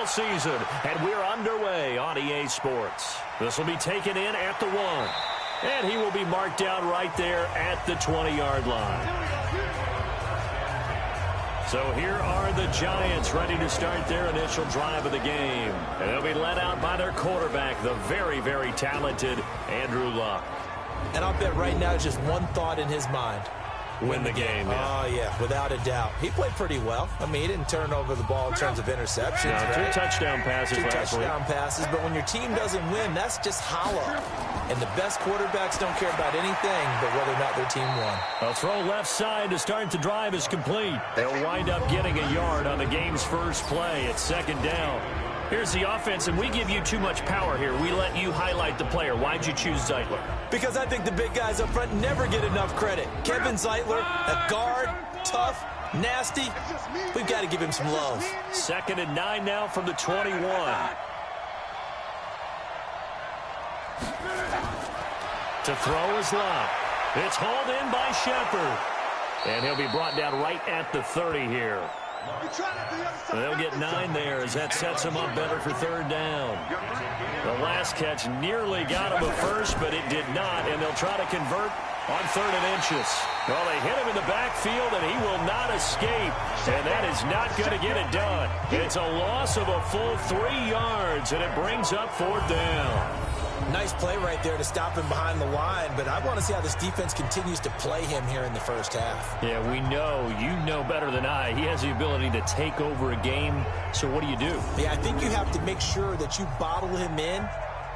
football season, and we're underway on EA Sports. This will be taken in at the 1, and he will be marked down right there at the 20-yard line. So here are the Giants ready to start their initial drive of the game. And they'll be led out by their quarterback, the very, very talented Andrew Luck. And I'll bet right now just one thought in his mind. Win the game. Yeah. Oh, yeah, without a doubt. He played pretty well. I mean, he didn't turn over the ball in terms of interceptions. No, right? 2 touchdown passes last week. 2 touchdown passes, but when your team doesn't win, that's just hollow. And the best quarterbacks don't care about anything but whether or not their team won. A throw left side to start the drive is complete. They'll wind up getting a yard on the game's first play. It's 2nd down. Here's the offense, and we give you too much power here. We let you highlight the player. Why'd you choose Zeitler? Because I think the big guys up front never get enough credit. Kevin Zeitler, a guard, tough, nasty. We've got to give him some love. 2nd and 9 now from the 21. To throw is Love. It's hauled in by Shepard. And he'll be brought down right at the 30 here. They'll get 9 there as that sets him up better for 3rd down. The last catch nearly got him a first, but it did not, and they'll try to convert on 3rd and inches. Well, they hit him in the backfield, and he will not escape, and that is not going to get it done. It's a loss of a full 3 yards, and it brings up 4th down. Nice play right there to stop him behind the line, but I want to see how this defense continues to play him here in the first half. Yeah, we know. You know better than I. He has the ability to take over a game, so what do you do? Yeah, I think you have to make sure that you bottle him in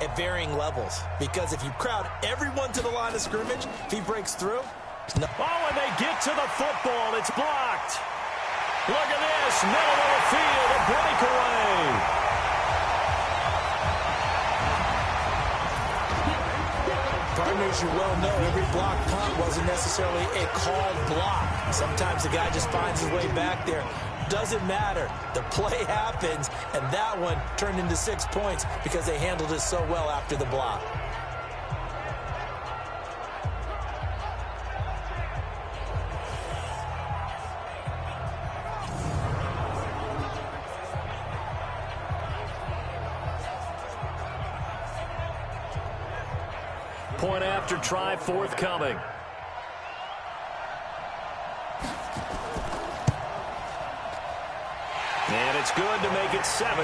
at varying levels, because if you crowd everyone to the line of scrimmage, if he breaks through... Oh, and they get to the football. It's blocked. Look at this. Middle of the field, a breakaway. Partners, you well know every block punt wasn't necessarily a called block. Sometimes the guy just finds his way back there. Doesn't matter. The play happens, and that one turned into 6 points because they handled it so well after the block. Point after try forthcoming. And it's good to make it 7-0.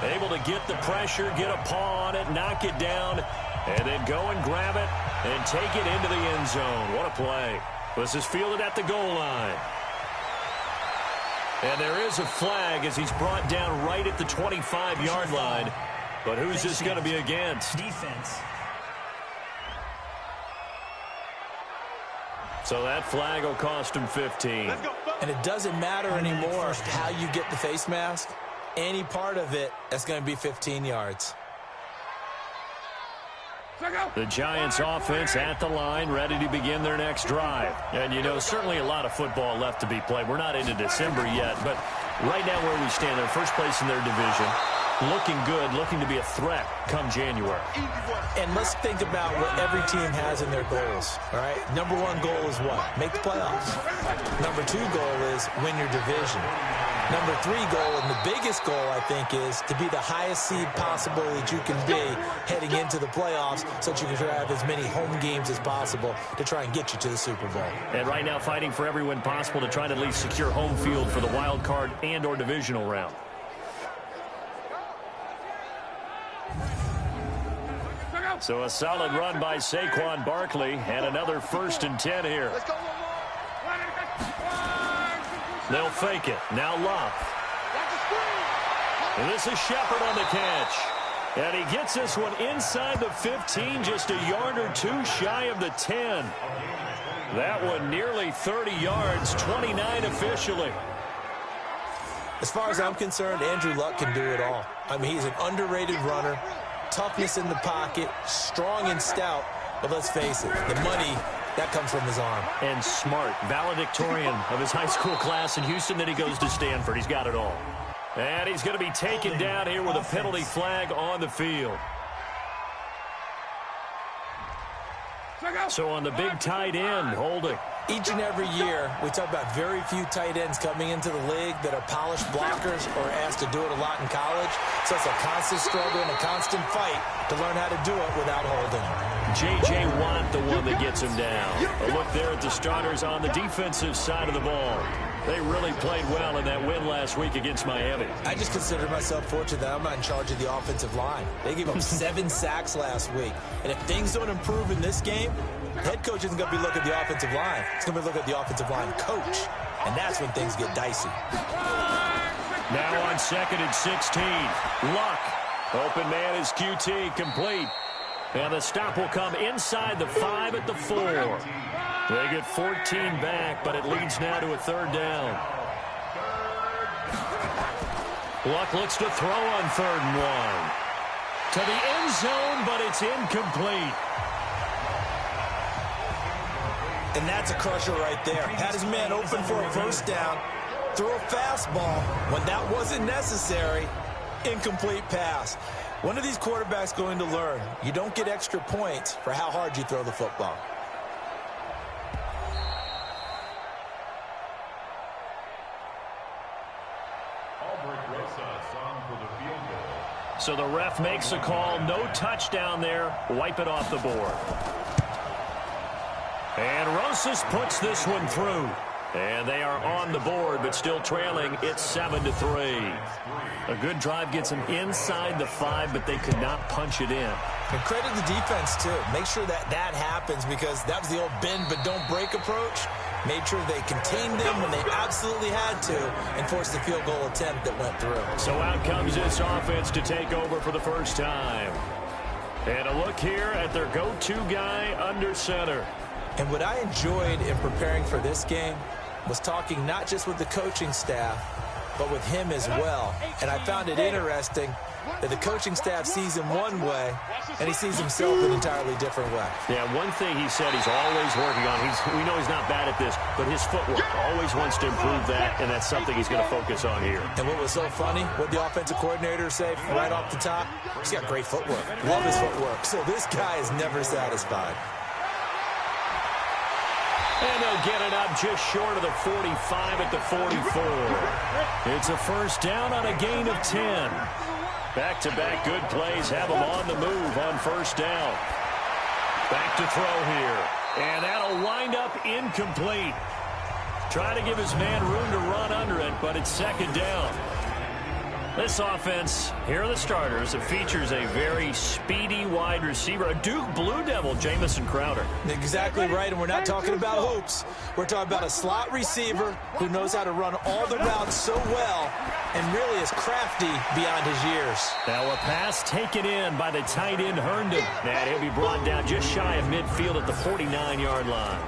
Able to get the pressure, get a paw on it, knock it down, and then go and grab it and take it into the end zone. What a play. This is fielded at the goal line. And there is a flag as he's brought down right at the 25-yard line. But who's this going to be against? Defense. So that flag will cost him 15. And it doesn't matter anymore how you get the face mask. Any part of it, that's going to be 15 yards. The Giants offense at the line, ready to begin their next drive. And, you know, certainly a lot of football left to be played. We're not into December yet, but right now where we stand, they're first place in their division. Looking good, looking to be a threat come January. And let's think about what every team has in their goals, all right? Number 1 goal is what? Make the playoffs. Number 2 goal is win your division. Number 3 goal, and the biggest goal, I think, is to be the highest seed possible that you can be heading into the playoffs so that you can have as many home games as possible to try and get you to the Super Bowl. And right now fighting for every win possible to try to at least secure home field for the wild card and or divisional round. So a solid run by Saquon Barkley and another 1st and 10 here. They'll fake it. Now Love. And this is Shepard on the catch. And he gets this one inside the 15, just a yard or 2 shy of the 10. That one nearly 30 yards, 29 officially. As far as I'm concerned, Andrew Luck can do it all. I mean, he's an underrated runner, toughness in the pocket, strong and stout. But let's face it, the money, that comes from his arm. And smart, valedictorian of his high school class in Houston. Then he goes to Stanford. He's got it all. And he's going to be taken down here with a penalty flag on the field. So on the big tight end, holding. Each and every year, we talk about very few tight ends coming into the league that are polished blockers or asked to do it a lot in college. So it's a constant struggle and a constant fight to learn how to do it without holding. J.J. Watt, the one that gets him down. A look there at the starters on the defensive side of the ball. They really played well in that win last week against Miami. I just consider myself fortunate that I'm not in charge of the offensive line. They gave up 7 sacks last week. And if things don't improve in this game, head coach isn't going to be looking at the offensive line. He's going to be looking at the offensive line coach. And that's when things get dicey. Now on 2nd and 16. Luck. Open man is QT, complete. And the stop will come inside the 5 at the 4. They get 14 back, but it leads now to a 3rd down. Luck looks to throw on 3rd and 1. To the end zone, but it's incomplete. And that's a crusher right there. Had his man open for a 1st down, threw a fastball. When that wasn't necessary, incomplete pass. When are these quarterbacks going to learn? You don't get extra points for how hard you throw the football. So the ref makes a call. No touchdown there. Wipe it off the board. And Rosas puts this one through. And they are on the board, but still trailing. It's 7-3. A good drive gets them inside the 5, but they could not punch it in. And credit the defense, too. Make sure that happens, because that was the old bend but don't break approach. Made sure they contained them when they absolutely had to and forced the field goal attempt that went through. So out comes this offense to take over for the first time. And a look here at their go-to guy under center. And what I enjoyed in preparing for this game was talking not just with the coaching staff, but with him as well. And I found it interesting that the coaching staff sees him one way, and he sees himself an entirely different way. Yeah, one thing he said he's always working on, we know he's not bad at this, but his footwork, always wants to improve that, and that's something he's going to focus on here. And what was so funny, what the offensive coordinator said right off the top, he's got great footwork. Love his footwork. So this guy is never satisfied. And they'll get it up just short of the 45 at the 44. It's a first down on a gain of 10. Back-to-back good plays have them on the move on first down. Back to throw here. And that'll wind up incomplete. Try to give his man room to run under it, but it's 2nd down. This offense, here are the starters. It features a very speedy wide receiver, a Duke Blue Devil, Jamison Crowder. Exactly right, and we're not talking about hoops. We're talking about a slot receiver who knows how to run all the routes so well and really is crafty beyond his years. Now a pass taken in by the tight end Herndon. And he'll be brought down just shy of midfield at the 49-yard line.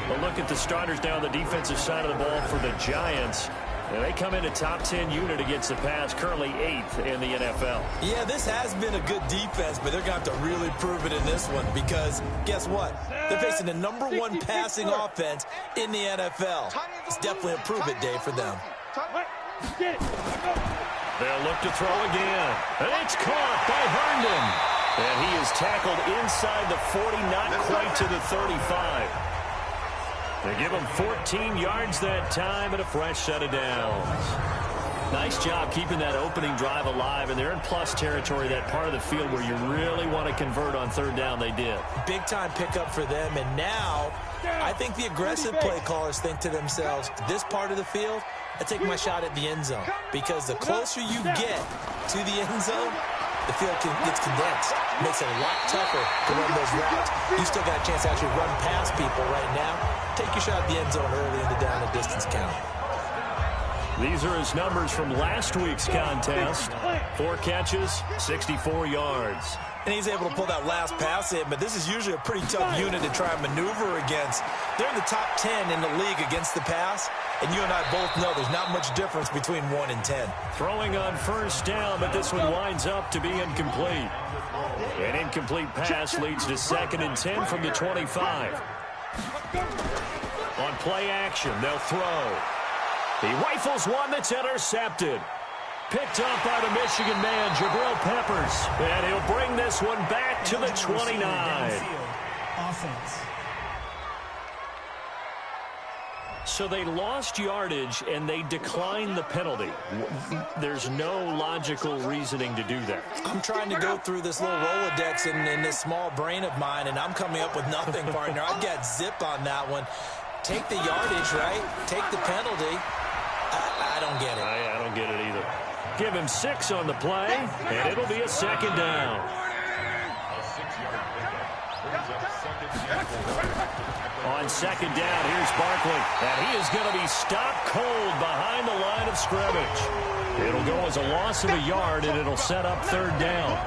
A look at the starters now on the defensive side of the ball for the Giants. And they come in a top 10 unit against the pass, currently 8th in the NFL. Yeah, this has been a good defense, but they're going to have to really prove it in this one because guess what? They're facing the #1 passing offense in the NFL. It's definitely a prove-it day for them. They'll look to throw again. And it's caught by Herndon. And he is tackled inside the 40, not quite to the 35. They give him 14 yards that time and a fresh set of downs. Nice job keeping that opening drive alive, and they're in plus territory, that part of the field where you really want to convert on 3rd down. They did. Big-time pickup for them, and now I think the aggressive play callers think to themselves, this part of the field, I take my shot at the end zone, because the closer you get to the end zone, the field gets condensed. Makes it a lot tougher to run those routes. You still got a chance to actually run past people right now. Take your shot at the end zone early in the down and distance count. These are his numbers from last week's contest. 4 catches, 64 yards. And he's able to pull that last pass in, but this is usually a pretty tough unit to try and maneuver against. They're in the top 10 in the league against the pass, and you and I both know there's not much difference between 1 and 10. Throwing on first down, but this one winds up to be incomplete. An incomplete pass leads to 2nd and 10 from the 25. On play action, they'll throw. He rifles one that's intercepted. Picked up by the Michigan man, Jabril Peppers. And he'll bring this one back to the 29. Offense. So they lost yardage, and they declined the penalty. There's no logical reasoning to do that. I'm trying to go through this little Rolodex in this small brain of mine, and I'm coming up with nothing, partner. I've got zip on that one. Take the yardage, right? Take the penalty. I don't get it. I don't get it either. Give him 6 on the play, and it'll be a second down. On second down, here's Barkley, and he is going to be stopped cold behind the line of scrimmage. It'll go as a loss of a yard, and it'll set up third down.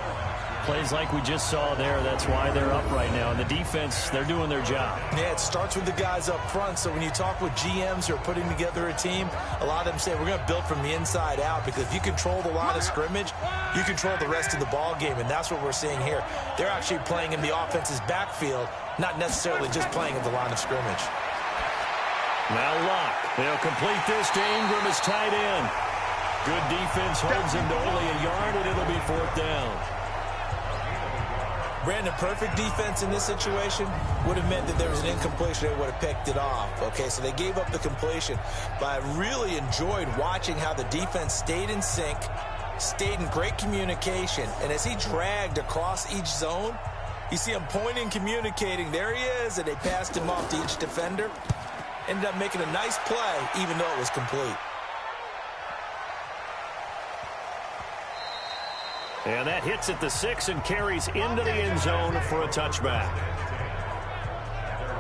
Plays like we just saw there, that's why they're up right now. And the defense, they're doing their job. Yeah, it starts with the guys up front. So when you talk with GMs who are putting together a team, a lot of them say we're going to build from the inside out, because if you control the line of scrimmage, you control the rest of the ball game, and that's what we're seeing here. They're actually playing in the offense's backfield, not necessarily just playing at the line of scrimmage. Now Locke. They'll complete this to Ingram as tight end. Good defense holds him to only a yard, and it'll be fourth down. Brandon, perfect defense in this situation would have meant that there was an incompletion. They would have picked it off. Okay, so they gave up the completion. But I really enjoyed watching how the defense stayed in sync, stayed in great communication. And as he dragged across each zone, you see him pointing, communicating. There he is, and they passed him off to each defender. Ended up making a nice play, even though it was complete. And that hits at the 6 and carries into the end zone for a touchback.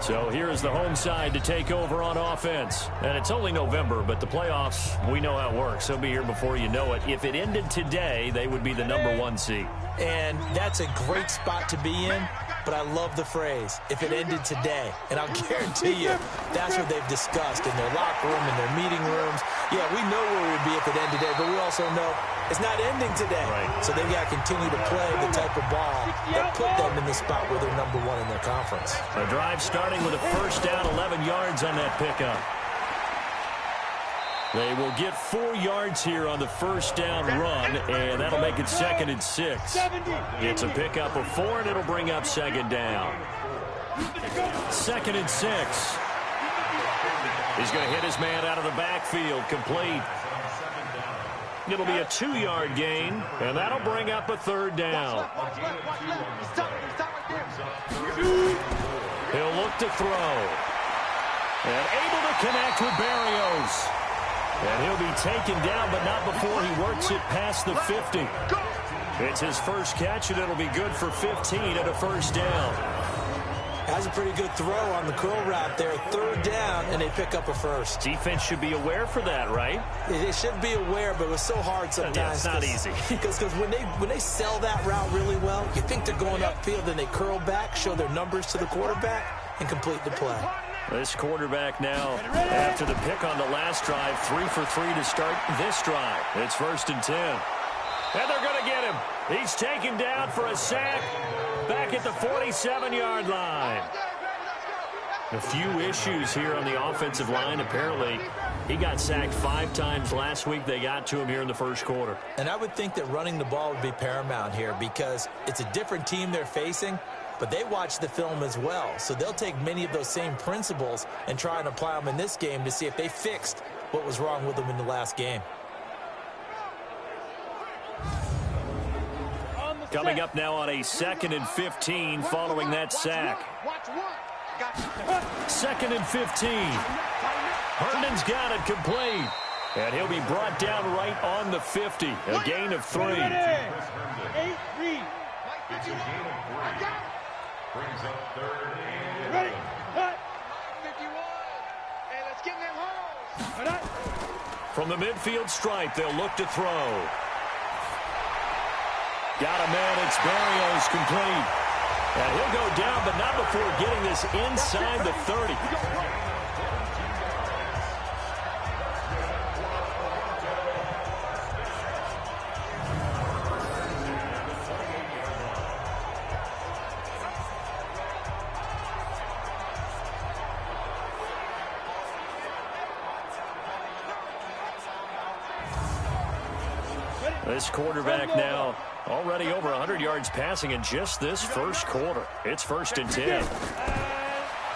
So here's the home side to take over on offense. And it's only November, but the playoffs, we know how it works. They'll be here before you know it. If it ended today, they would be the #1 seed. And that's a great spot to be in. But I love the phrase, if it ended today. And I'll guarantee you, that's what they've discussed in their locker room, in their meeting rooms. Yeah, we know where we would be if it ended today, but we also know it's not ending today. Right. So they've got to continue to play the type of ball that put them in the spot where they're #1 in their conference. The drive starting with a first down, 11 yards on that pickup. They will get 4 yards here on the first down run, and that'll make it 2nd and 6. It's a pickup of 4, and it'll bring up second down. 2nd and 6. He's going to hit his man out of the backfield, complete. It'll be a 2-yard gain, and that'll bring up a third down. He'll look to throw. And able to connect with Berrios. And he'll be taken down, but not before he works it past the 50. It's his first catch, and it'll be good for 15 and a first down. Has a pretty good throw on the curl route there. Third down, and they pick up a first. Defense should be aware for that, right? They should be aware, but it was so hard sometimes. Yeah, it's not easy. Because when they sell that route really well, you think they're going upfield, and they curl back, show their numbers to the quarterback, and complete the play. This quarterback now, after the pick on the last drive, 3 for 3 to start this drive. It's 1st and 10. And they're going to get him. He's taken down for a sack back at the 47-yard line. A few issues here on the offensive line. Apparently, he got sacked 5 times last week. They got to him here in the first quarter. And I would think that running the ball would be paramount here, because it's a different team they're facing, but they watch the film as well. So they'll take many of those same principles and try and apply them in this game to see if they fixed what was wrong with them in the last game. Coming up now on a 2nd and 15 following that sack. 2nd and 15. Herndon's got it complete. And he'll be brought down right on the 50. A gain of 3. Brings up 3rd and 11. 51. Hey, let's get in them holes. From the midfield stripe, they'll look to throw. Got a man, it's Berrios, complete. And he'll go down, but not before getting this inside the 30. This quarterback now already over 100 yards passing in just this first quarter. It's 1st and 10.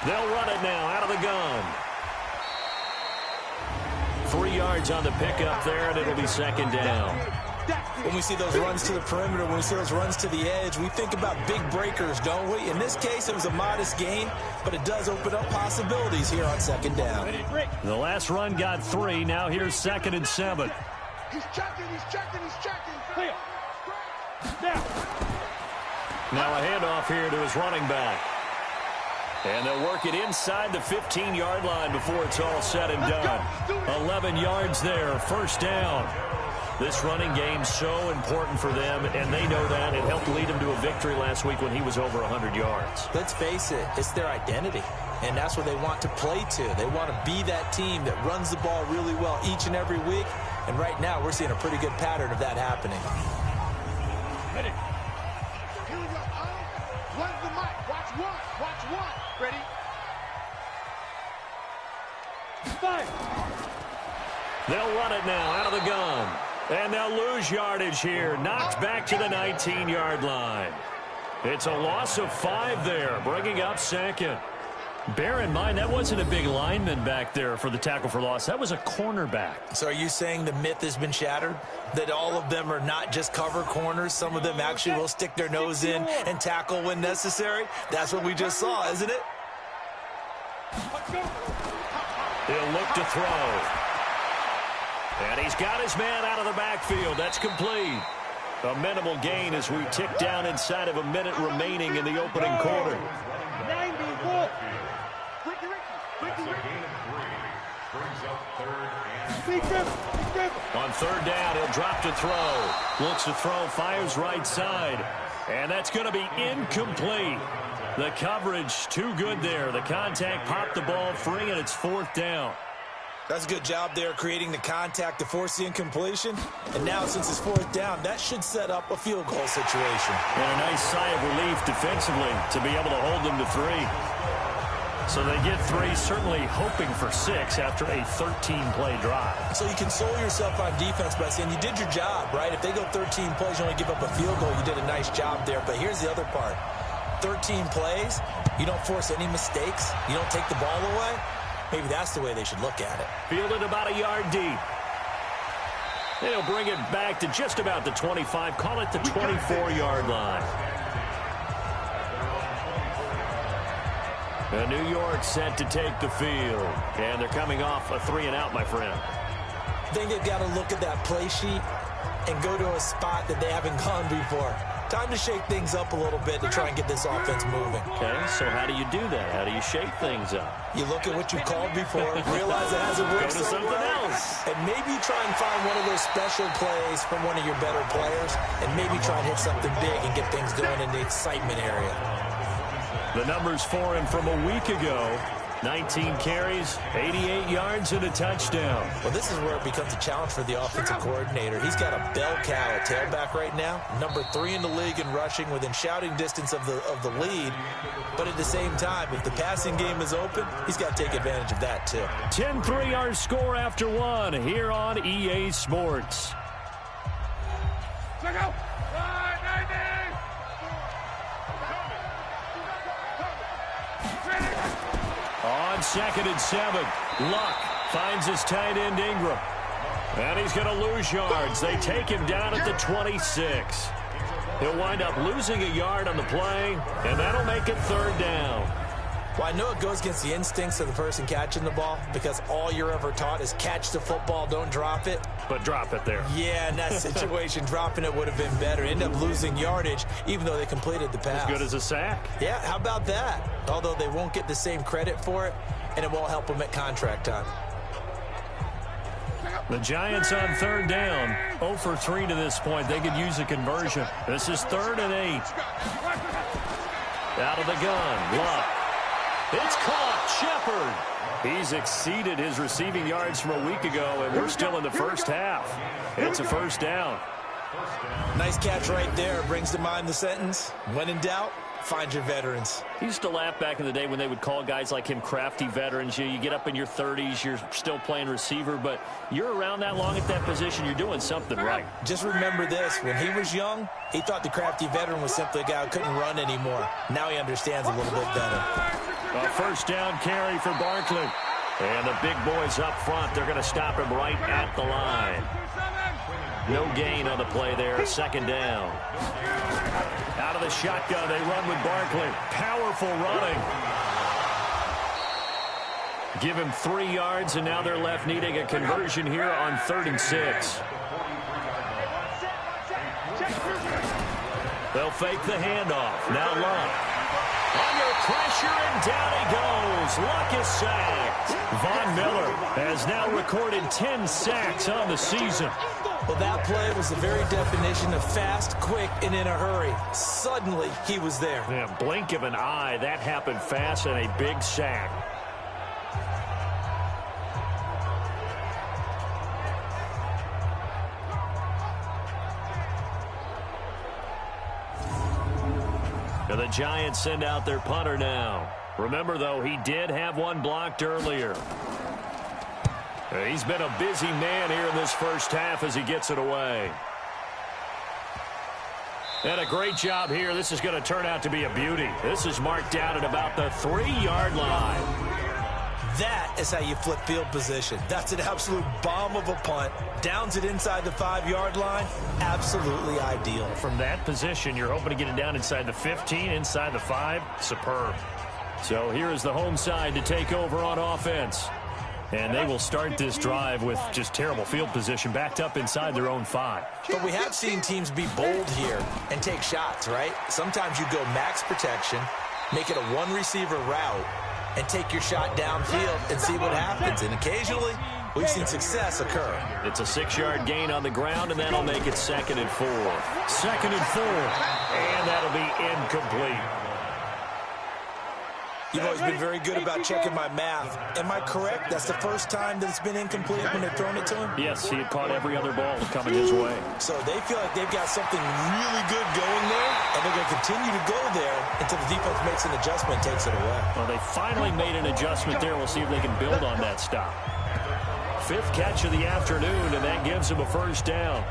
They'll run it now out of the gun. yards on the pickup there, and it'll be second down. When we see those runs to the perimeter, when we see those runs to the edge, we think about big breakers, don't we? In this case, it was a modest gain, but it does open up possibilities here on second down. The last run got 3. Now here's 2nd and 7. He's checking. Clear. Now a handoff here to his running back. And they'll work it inside the 15-yard line before it's all said and done. 11 yards there, first down. This running game's so important for them, and they know that. It helped lead them to a victory last week when he was over 100 yards. Let's face it, it's their identity, and that's what they want to play to. They want to be that team that runs the ball really well each and every week, and right now we're seeing a pretty good pattern of that happening. Ready. Here we go. One's the mic. Watch one. Ready. 5. They'll run it now out of the gun. And they'll lose yardage here. Knocked back to the 19-yard line. It's a loss of 5 there, bringing up second. Bear in mind, that wasn't a big lineman back there for the tackle for loss. That was a cornerback. So are you saying the myth has been shattered? That all of them are not just cover corners? Some of them actually will stick their nose in and tackle when necessary? That's what we just saw, isn't it? He'll look to throw. And he's got his man out of the backfield. That's complete. A minimal gain as we tick down inside of a minute remaining in the opening quarter. 94. On third down, he'll drop to throw. Looks to throw, fires right side. And that's going to be incomplete. The coverage too good there. The contact popped the ball free, and it's 4th down. That's a good job there creating the contact to force the incompletion. And now since it's 4th down, that should set up a field goal situation. And a nice sigh of relief defensively to be able to hold them to 3. So they get 3, certainly hoping for 6 after a 13-play drive. So you console yourself on defense by saying you did your job, right? If they go 13 plays, you only give up a field goal, you did a nice job there. But here's the other part. 13 plays, you don't force any mistakes, you don't take the ball away. Maybe that's the way they should look at it. Fielded about a yard deep. They'll bring it back to just about the 25. Call it the 24-yard line. New York set to take the field. And they're coming off a 3-and-out, my friend. I think they've got to look at that play sheet and go to a spot that they haven't gone before. Time to shake things up a little bit to try and get this offense moving. Okay, so how do you do that? How do you shake things up? You look at what you called before, realize it hasn't worked Go to something else. and maybe try and find one of those special plays from one of your better players, and maybe try and hit something big and get things going in the excitement area. The numbers for him from a week ago. 19 carries, 88 yards, and a touchdown. Well, this is where it becomes a challenge for the offensive coordinator. He's got a bell cow at tailback right now, number 3 in the league in rushing, within shouting distance of the lead. But at the same time, if the passing game is open, he's got to take advantage of that too. 10-3 our score after 1 here on EA Sports. Look out! On 2nd and 7, Luck finds his tight end Ingram. And he's going to lose yards. They take him down at the 26. He'll wind up losing a yard on the play, and that'll make it 3rd down. Well, I know it goes against the instincts of the person catching the ball because all you're ever taught is catch the football, don't drop it. But drop it there. Yeah, in that situation, dropping it would have been better. End up losing yardage, even though they completed the pass. As good as a sack. Yeah, how about that? Although they won't get the same credit for it, and it won't help them at contract time. The Giants on 3rd down. 0 for 3 to this point. They could use a conversion. This is 3rd and 8. Out of the gun. Luck. It's caught. Shepard. He's exceeded his receiving yards from a week ago, and we're still in the first half. It's a 1st down. Nice catch right there. Brings to mind the sentence, when in doubt, find your veterans. He used to laugh back in the day when they would call guys like him crafty veterans. You get up in your 30s, you're still playing receiver, but you're around that long at that position, you're doing something right. Just remember this, when he was young, he thought the crafty veteran was simply a guy who couldn't run anymore. Now he understands a little bit better. A 1st down carry for Barkley. And the big boys up front, they're going to stop him right at the line. No gain on the play there, second down. Out of the shotgun, they run with Barkley. Powerful running. Give him 3 yards, and now they're left needing a conversion here on 3rd and 6. They'll fake the handoff. Now Luck. Under pressure, and down he goes. Luck is sacked. Von Miller has now recorded 10 sacks on the season. Well, that play was the very definition of fast, quick, and in a hurry. Suddenly, he was there. Yeah, blink of an eye, that happened fast, and a big sack. And the Giants send out their punter now. Remember, though, he did have one blocked earlier. He's been a busy man here in this first half as he gets it away. And a great job here. This is going to turn out to be a beauty. This is marked down at about the 3-yard line. That is how you flip field position. That's an absolute bomb of a punt. Downs it inside the 5-yard line. Absolutely ideal. From that position, you're hoping to get it down inside the 15, inside the 5. Superb. So here is the home side to take over on offense. And they will start this drive with just terrible field position, backed up inside their own 5. But we have seen teams be bold here and take shots, right? Sometimes you go max protection, make it a one-receiver route, and take your shot downfield and see what happens. And occasionally, we've seen success occur. It's a 6-yard gain on the ground, and that'll make it 2nd and 4. 2nd and 4, and that'll be incomplete. You've always been very good about checking my math. Am I correct? That's the first time that it's been incomplete when they've thrown it to him? Yes, he had caught every other ball coming his way. So they feel like they've got something really good going there, and they're going to continue to go there until the defense makes an adjustment and takes it away. Well, they finally made an adjustment there. We'll see if they can build on that stop. 5th catch of the afternoon, and that gives him a first down.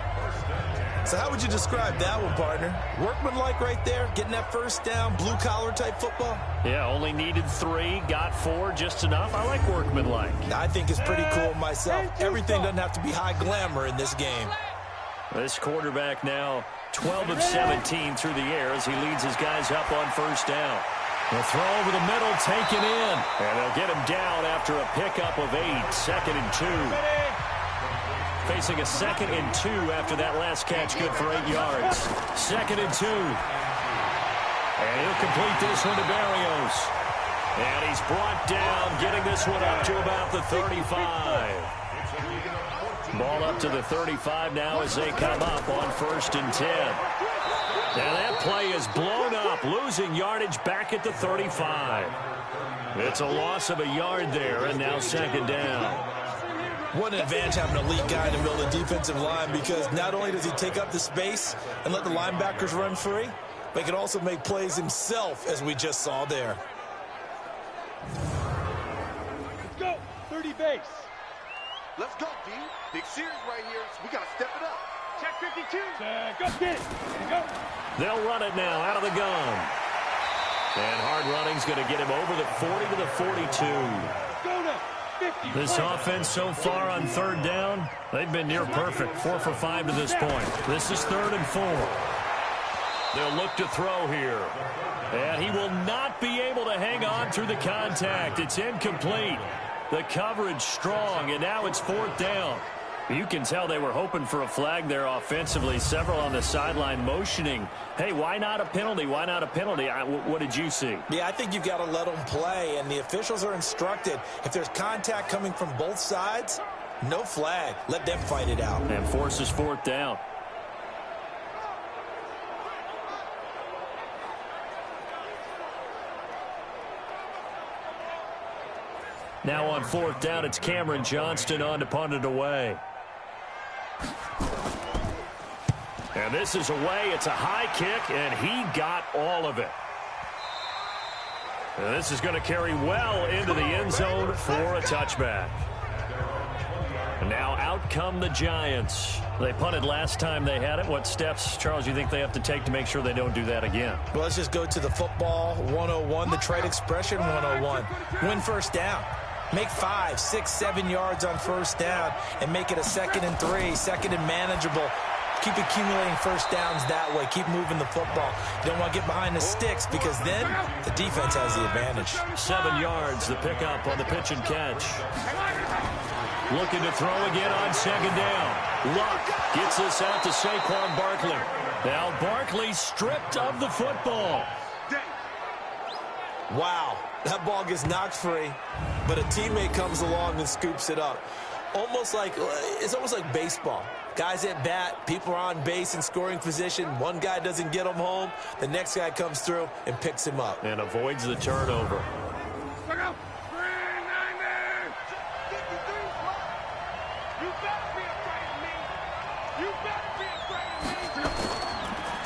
So how would you describe that one, partner? Workmanlike right there, getting that first down, blue-collar type football? Yeah, only needed 3, got 4, just enough. I like workmanlike. I think it's pretty cool myself. Everything doesn't have to be high glamour in this game. This quarterback now 12 of 17 through the air as he leads his guys up on first down. They'll throw over the middle, taken in. And they'll get him down after a pickup of 8, 2nd and 2. Facing a 2nd and 2 after that last catch, good for 8 yards. 2nd and 2. And he'll complete this one to Berrios. And he's brought down, getting this one up to about the 35. Ball up to the 35 now as they come up on 1st and 10. Now that play is blown up, losing yardage back at the 35. It's a loss of a yard there, and now 2nd down. What an advantage having an elite guy in the middle of the defensive line, because not only does he take up the space and let the linebackers run free, but he can also make plays himself, as we just saw there. Let's go. 30 base. Let's go, D. Big series right here, so we got to step it up. Check 52. Go get it. Go. They'll run it now out of the gun. And hard running's going to get him over the 40 to the 42. Go now. This offense so far on 3rd down, they've been near perfect. 4 for 5 to this point. This is 3rd and 4. They'll look to throw here. And he will not be able to hang on through the contact. It's incomplete. The coverage strong, and now it's 4th down. You can tell they were hoping for a flag there offensively. Several on the sideline motioning, hey, why not a penalty? Why not a penalty? What did you see? Yeah, I think you've got to let them play, and the officials are instructed, if there's contact coming from both sides, no flag. Let them fight it out. And forces 4th down. Now on 4th down, it's Cameron Johnston on to punt it away. And this is away. It's a high kick, and he got all of it. And this is going to carry well into the end zone for a touchback. And now out come the Giants. They punted last time they had it. What steps, Charles, do you think they have to take to make sure they don't do that again? Well, let's just go to the football 101, the trade expression 101. Win first down. Make 5, 6, 7 yards on first down and make it a 2nd and 3, 2nd and manageable. Keep accumulating first downs that way. Keep moving the football. You don't want to get behind the sticks because then the defense has the advantage. 7 yards, the pickup on the pitch and catch. Looking to throw again on 2nd down. Luck gets this out to Saquon Barkley. Now Barkley stripped of the football. Wow, that ball gets knocked free, but a teammate comes along and scoops it up. It's almost like baseball. Guys at bat, people are on base in scoring position. One guy doesn't get him home. The next guy comes through and picks him up. And avoids the turnover.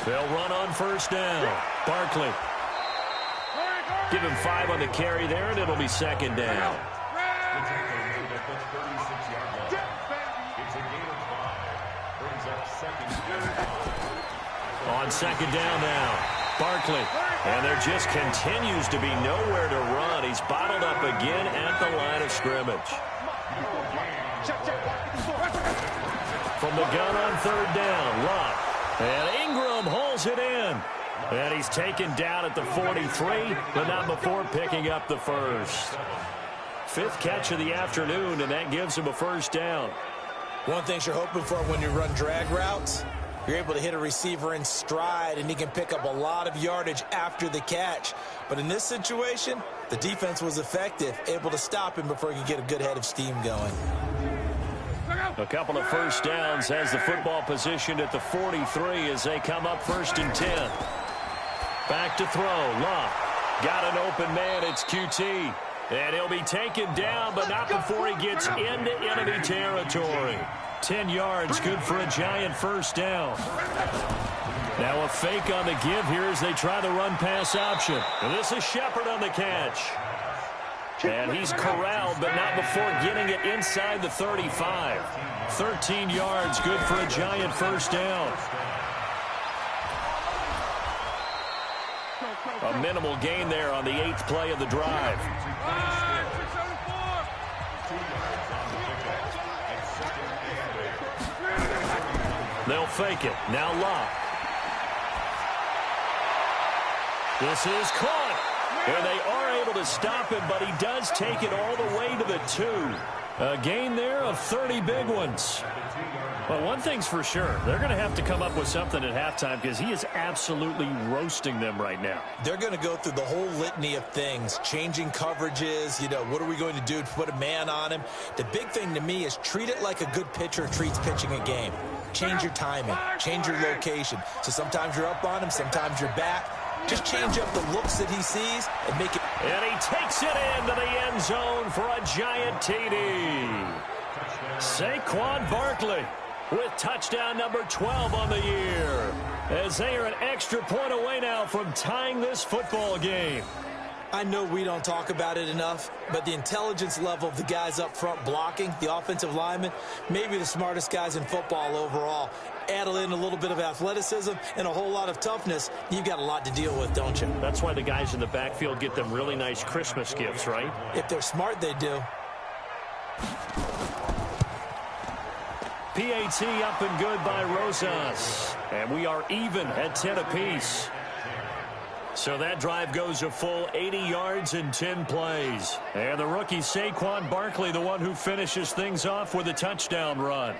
They'll run on first down. Barkley. Give him 5 on the carry there, and it'll be 2nd down. On 2nd down now, Barkley. And there just continues to be nowhere to run. He's bottled up again at the line of scrimmage. From the gun on 3rd down, Luck. And Ingram holds it in. And he's taken down at the 43, but not before picking up the first. 5th catch of the afternoon, and that gives him a first down. One thing you're hoping for when you run drag routes, you're able to hit a receiver in stride, and he can pick up a lot of yardage after the catch. But in this situation, the defense was effective, able to stop him before he could get a good head of steam going. A couple of first downs has the football positioned at the 43 as they come up 1st and 10. Back to throw. Luck. Got an open man. It's QT. And he'll be taken down, but not before he gets into enemy territory. 10 yards, good for a giant first down. Now a fake on the give here as they try the run-pass option. And this is Shepard on the catch. And he's corralled, but not before getting it inside the 35. 13 yards, good for a giant first down. A minimal gain there on the 8th play of the drive. They'll fake it. Now Luck. This is caught. And they are able to stop him, but he does take it all the way to the 2. A gain there of 30 big ones. Well, one thing's for sure. They're going to have to come up with something at halftime because he is absolutely roasting them right now. They're going to go through the whole litany of things, changing coverages, what are we going to do to put a man on him? The big thing to me is treat it like a good pitcher treats pitching a game. Change your timing, change your location. So sometimes you're up on him, sometimes you're back. Just change up the looks that he sees and make it. And he takes it into the end zone for a giant TD. Saquon Barkley with touchdown number 12 on the year, as they are an extra point away now from tying this football game. I know we don't talk about it enough, but the intelligence level of the guys up front blocking, the offensive linemen, maybe the smartest guys in football overall. Add in a little bit of athleticism and a whole lot of toughness, you've got a lot to deal with, don't you? That's why the guys in the backfield get them really nice Christmas gifts, right? If they're smart, they do. PAT up and good by Rosas. And we are even at 10 apiece. So that drive goes a full 80 yards in 10 plays. And the rookie Saquon Barkley, the one who finishes things off with a touchdown run.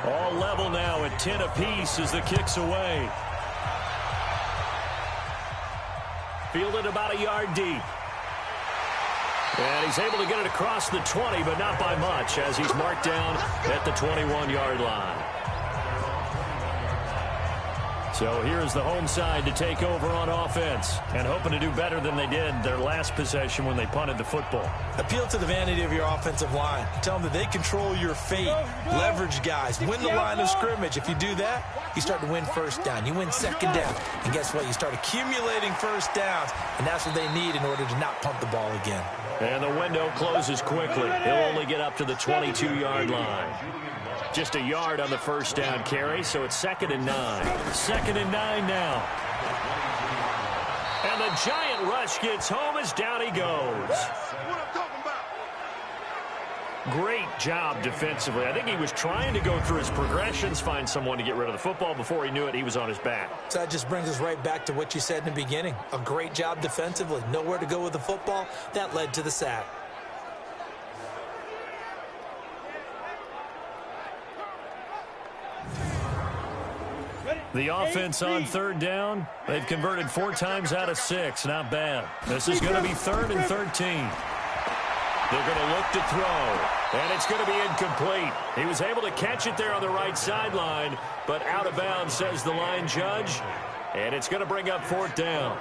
All level now at 10 apiece as the kick's away. Fielded about a yard deep. And he's able to get it across the 20, but not by much, as he's marked down at the 21-yard line. So here's the home side to take over on offense and hoping to do better than they did their last possession when they punted the football. Appeal to the vanity of your offensive line. Tell them that they control your fate. Leverage guys. Win the line of scrimmage. If you do that, you start to win first down. You win second down. And guess what? You start accumulating first downs. And that's what they need in order to not punt the ball again. And the window closes quickly. He'll only get up to the 22-yard line. Just a yard on the first down carry, so it's 2nd and 9. 2nd and 9 now. And the giant rush gets home as down he goes. Great job defensively. I think he was trying to go through his progressions, find someone to get rid of the football. Before he knew it, he was on his back. So that just brings us right back to what you said in the beginning. A great job defensively. Nowhere to go with the football. That led to the sack. The offense on 3rd down. They've converted 4 times out of 6. Not bad. This is going to be 3rd and 13. They're going to look to throw, and it's going to be incomplete. He was able to catch it there on the right sideline, but out of bounds, says the line judge, and it's going to bring up 4th down.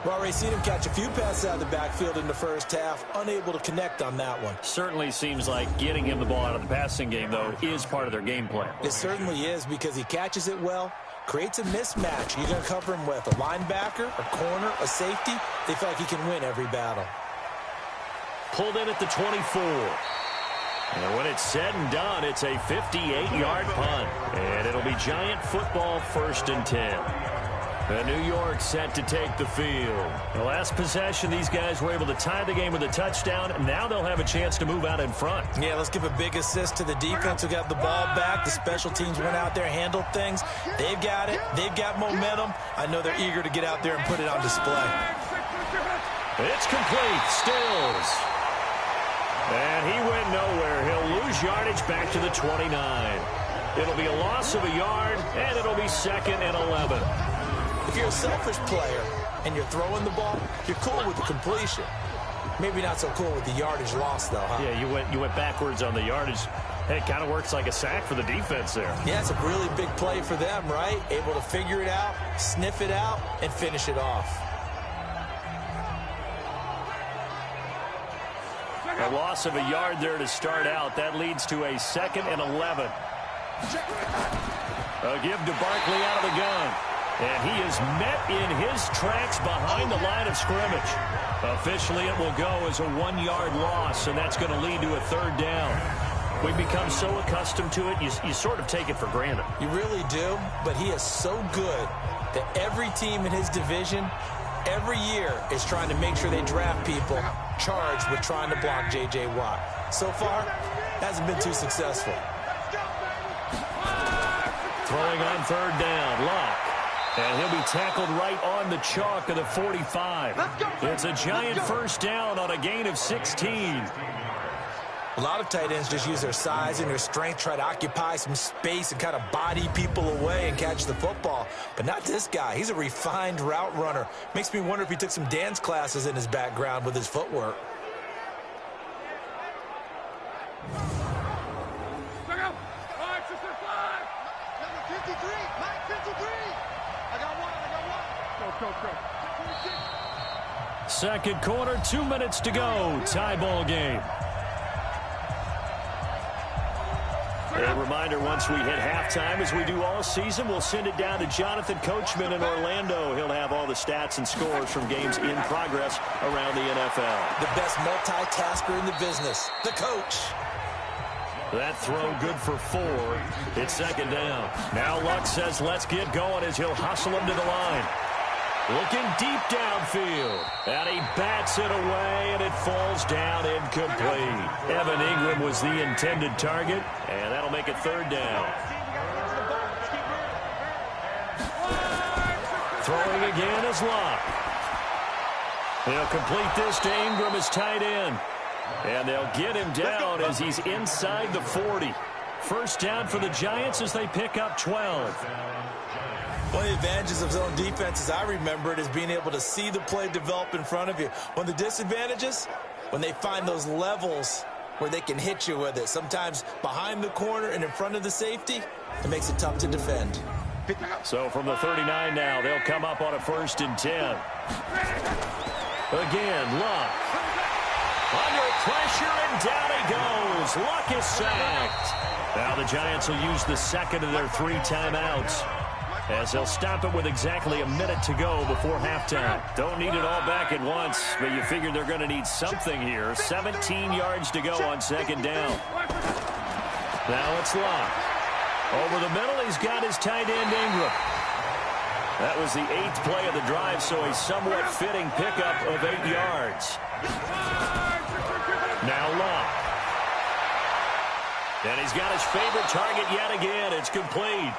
Well, Ray, seen him catch a few passes out of the backfield in the first half, unable to connect on that one. Certainly seems like getting him the ball out of the passing game, though, is part of their game plan. It certainly is, because he catches it well, creates a mismatch. You're going to cover him with a linebacker, a corner, a safety. They feel like he can win every battle. Pulled in at the 24. And when it's said and done, it's a 58-yard punt. And it'll be Giant football, 1st and 10. And New York set to take the field. The last possession, these guys were able to tie the game with a touchdown. Now they'll have a chance to move out in front. Yeah, let's give a big assist to the defense who got the ball back. The special teams went out there, handled things. They've got it. They've got momentum. I know they're eager to get out there and put it on display. It's complete. Stills. And he went nowhere. He'll lose yardage back to the 29. It'll be a loss of a yard, and it'll be 2nd and 11. If you're a selfish player and you're throwing the ball, you're cool with the completion. Maybe not so cool with the yardage loss, though, huh? Yeah, you went backwards on the yardage. Hey, it kind of works like a sack for the defense there. Yeah, it's a really big play for them, right? Able to figure it out, sniff it out, and finish it off. A loss of a yard there to start out. That leads to a 2nd and 11. A give to Barkley out of the gun. And he is met in his tracks behind the line of scrimmage. Officially, it will go as a 1-yard loss, and that's going to lead to a 3rd down. We've become so accustomed to it, you sort of take it for granted. You really do, but he is so good that every team in his division, every year, is trying to make sure they draft people charged with trying to block J.J. Watt. So far, hasn't been too successful. Throwing on 3rd down, Locke. And he'll be tackled right on the chalk of the 45. It's a Giant first down on a gain of 16. A lot of tight ends just use their size and their strength, try to occupy some space and kind of body people away and catch the football. But not this guy. He's a refined route runner. Makes me wonder if he took some dance classes in his background with his footwork. Second quarter, 2 minutes to go. Tie ball game. A reminder, once we hit halftime, as we do all season, we'll send it down to Jonathan Coachman in Orlando. He'll have all the stats and scores from games in progress around the NFL. The best multitasker in the business, the coach. That throw good for 4. It's 2nd down. Now Luck says let's get going as he'll hustle him to the line. Looking deep downfield. And he bats it away, and it falls down incomplete. Evan Ingram was the intended target, and that'll make it 3rd down. Throwing again is Luck. They'll complete this to Ingram as tight end. And they'll get him down as he's inside the 40. First down for the Giants as they pick up 12. One of the advantages of zone defense, as I remember it, is being able to see the play develop in front of you. One of the disadvantages, when they find those levels where they can hit you with it. Sometimes behind the corner and in front of the safety, it makes it tough to defend. So from the 39 now, they'll come up on a 1st and 10. Again, Luck. Under pressure, and down he goes. Luck is sacked. Now the Giants will use the second of their 3 timeouts, as they'll stop it with exactly a minute to go before halftime. Don't need it all back at once, but you figure they're going to need something here. 17 yards to go on 2nd down. Now it's Luck. Over the middle, he's got his tight end Ingram. That was the 8th play of the drive, so a somewhat fitting pickup of 8 yards. Now Luck. And he's got his favorite target yet again. It's complete.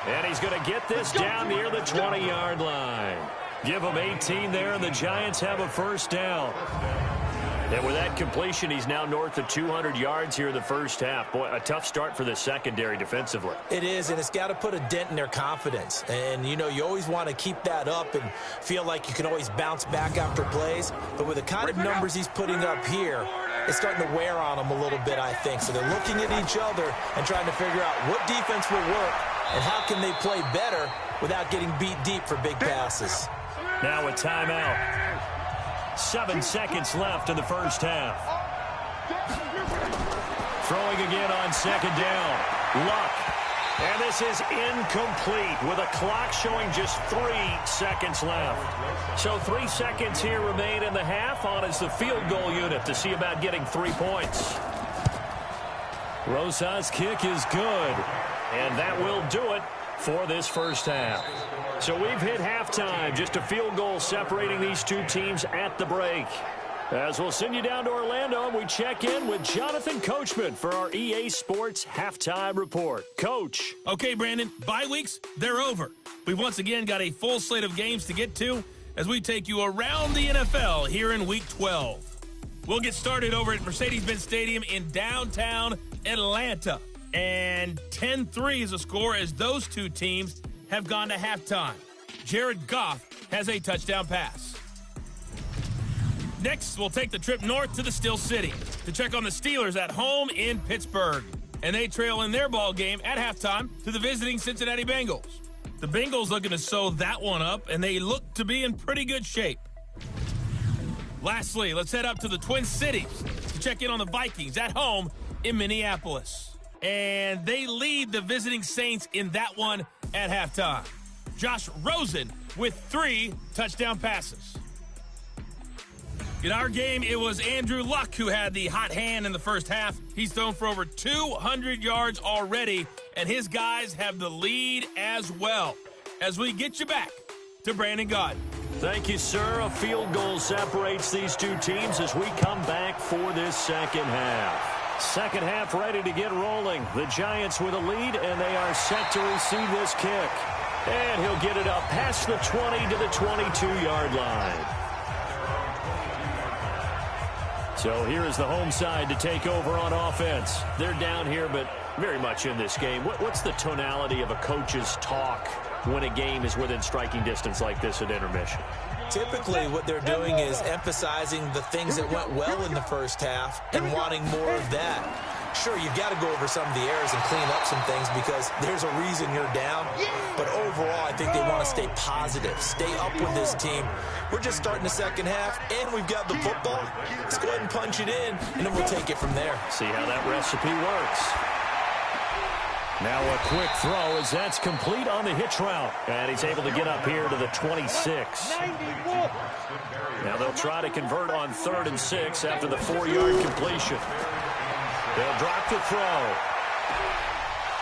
And he's going to get this down near the 20-yard line. Give him 18 there, and the Giants have a 1st down. And with that completion, he's now north of 200 yards here in the 1st half. Boy, a tough start for the secondary defensively. It is, and it's got to put a dent in their confidence. And, you know, you always want to keep that up and feel like you can always bounce back after plays. But with the kind of numbers he's putting up here, it's starting to wear on them a little bit, I think. So they're looking at each other and trying to figure out what defense will work and how can they play better without getting beat deep for big passes. Now a timeout. 7 seconds left in the 1st half. Throwing again on 2nd down. Luck. And this is incomplete with a clock showing just 3 seconds left. So 3 seconds here remain in the half. On is the field goal unit to see about getting 3 points. Rosas' kick is good. And that will do it for this 1st half. So we've hit halftime. Just a field goal separating these 2 teams at the break. As we'll send you down to Orlando, we check in with Jonathan Coachman for our EA Sports Halftime Report. Coach. Okay, Brandon, bye weeks, they're over. We've once again got a full slate of games to get to as we take you around the NFL here in Week 12. We'll get started over at Mercedes-Benz Stadium in downtown Atlanta. And 10-3 is a score as those 2 teams have gone to halftime. Jared Goff has a touchdown pass. Next, we'll take the trip north to the Steel City to check on the Steelers at home in Pittsburgh. And they trail in their ball game at halftime to the visiting Cincinnati Bengals. The Bengals looking to sew that one up, and they look to be in pretty good shape. Lastly, let's head up to the Twin Cities to check in on the Vikings at home in Minneapolis. And they lead the visiting Saints in that one at halftime. Josh Rosen with 3 touchdown passes. In our game, it was Andrew Luck who had the hot hand in the 1st half. He's thrown for over 200 yards already, and his guys have the lead as well. As we get you back to Brandon Gaudin. Thank you, sir. A field goal separates these 2 teams as we come back for this 2nd half. 2nd half ready to get rolling. The Giants with a lead, and they are set to receive this kick. And he'll get it up past the 20 to the 22-yard line. So here is the home side to take over on offense. They're down here, but very much in this game. What's the tonality of a coach's talk when a game is within striking distance like this at intermission? Typically, what they're doing is emphasizing the things that went well in the 1st half and wanting more of that. Sure, you've got to go over some of the errors and clean up some things because there's a reason you're down. But overall, I think they want to stay positive, stay up with this team. We're just starting the 2nd half, and we've got the football. Let's go ahead and punch it in, and then we'll take it from there. See how that recipe works. Now a quick throw as that's complete on the hitch route. And he's able to get up here to the 26. Now they'll try to convert on 3rd and 6 after the 4-yard completion. They'll drop the throw.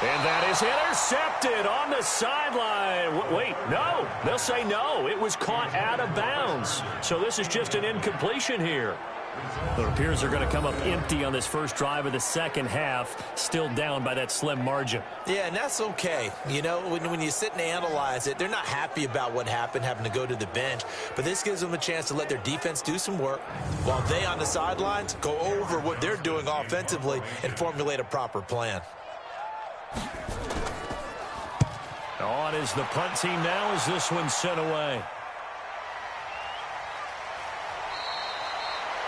And that is intercepted on the sideline. Wait, no. They'll say no. It was caught out of bounds. So this is just an incompletion here. It appears they're going to come up empty on this 1st drive of the 2nd half, still down by that slim margin. Yeah, and that's okay. You know, when you sit and analyze it, they're not happy about what happened, having to go to the bench. But this gives them a chance to let their defense do some work while they on the sidelines go over what they're doing offensively and formulate a proper plan. On is the punt team now as this one's sent away.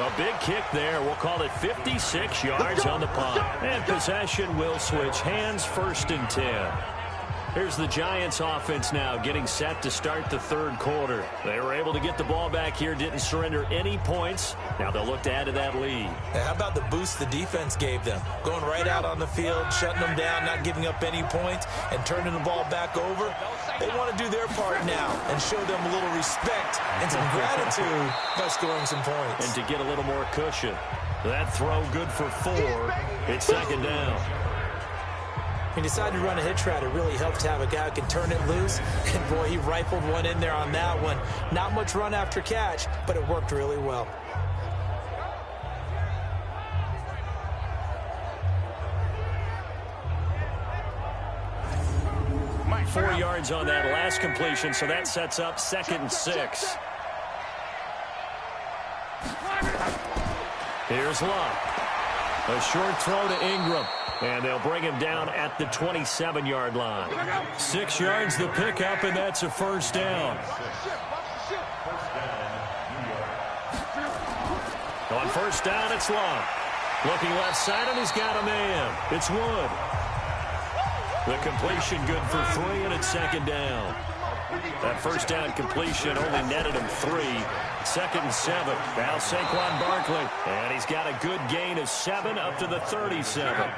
A big kick there. We'll call it 56 yards on the punt. And possession will switch hands, 1st and 10. Here's the Giants offense now getting set to start the third quarter. They were able to get the ball back here, didn't surrender any points. Now they'll look to add to that lead. Hey, how about the boost the defense gave them? Going right out on the field, shutting them down, not giving up any points, and turning the ball back over. They want to do their part now and show them a little respect and some gratitude by scoring some points. And to get a little more cushion. That throw good for 4. It's second down. He decided to run a hitch route. It really helps to have a guy who can turn it loose. And, boy, he rifled one in there on that one. Not much run after catch, but it worked really well. My 4 yards on that last completion, so that sets up 2nd and 6. Here's Luck. A short throw to Ingram. And they'll bring him down at the 27-yard line. 6 yards the pickup, and that's a first down. On first down, it's Luck. Looking left side, and he's got a man. It's Wood. The completion good for 3, and it's second down. That first down completion only netted him 3. 2nd and 7. Now Saquon Barkley. And he's got a good gain of 7 up to the 37.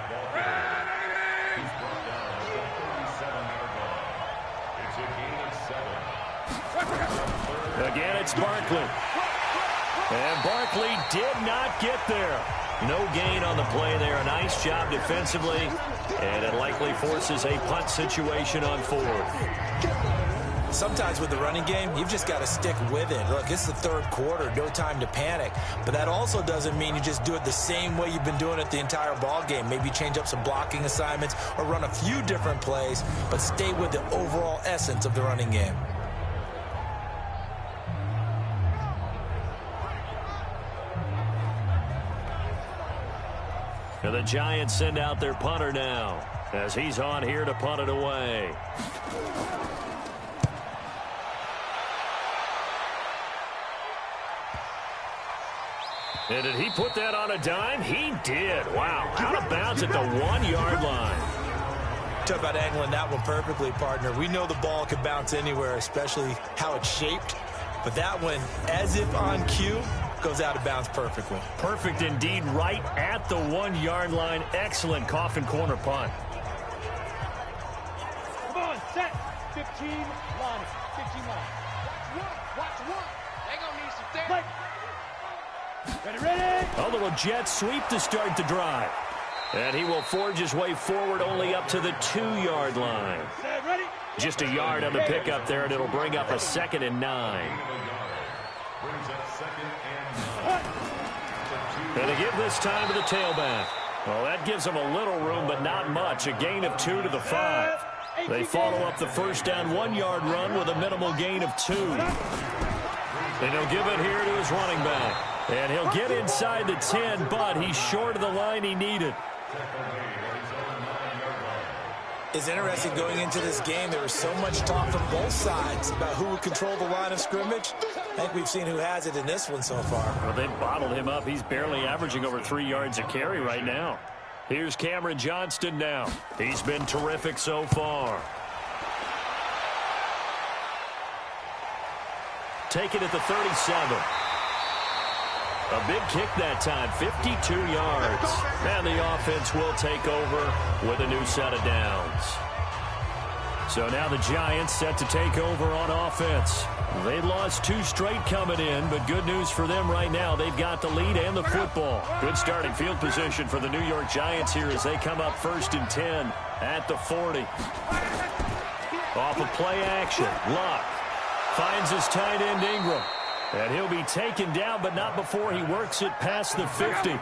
Again, it's Barkley. And Barkley did not get there. No gain on the play there. A nice job defensively. And it likely forces a punt situation on 4th. Sometimes with the running game, you've just got to stick with it. Look, it's the third quarter, no time to panic. But that also doesn't mean you just do it the same way you've been doing it the entire ball game. Maybe change up some blocking assignments or run a few different plays, but stay with the overall essence of the running game. And the Giants send out their punter now as he's on here to punt it away. And did he put that on a dime? He did. Wow. Out of bounds at the 1-yard line. Talk about angling that one perfectly, partner. We know the ball can bounce anywhere, especially how it's shaped. But that one, as if on cue, goes out of bounds perfectly. Perfect indeed, right at the 1-yard line. Excellent coffin corner punt. Come on, set. 15 line. 15 line. Watch one. They gonna need some therapy. Ready. A little jet sweep to start the drive. And he will forge his way forward only up to the 2-yard line. Ready. Just a yard on the pickup there, and it'll bring up a 2nd and 9. And they give this time to the tailback. Well, that gives them a little room, but not much. A gain of 2 to the 5. They follow up the first down 1-yard run with a minimal gain of 2. And he'll give it here to his running back. And he'll get inside the 10, but he's short of the line he needed. It's interesting going into this game. There was so much talk from both sides about who would control the line of scrimmage. I think we've seen who has it in this one so far. Well, they've bottled him up. He's barely averaging over 3 yards a carry right now. Here's Cameron Johnston now. He's been terrific so far. Take it at the 37. A big kick that time, 52 yards. And the offense will take over with a new set of downs. So now the Giants set to take over on offense. They lost 2 straight coming in, but good news for them right now. They've got the lead and the football. Good starting field position for the New York Giants here as they come up 1st and 10 at the 40. Off of play action, Luck finds his tight end Ingram. And he'll be taken down, but not before he works it past the 50.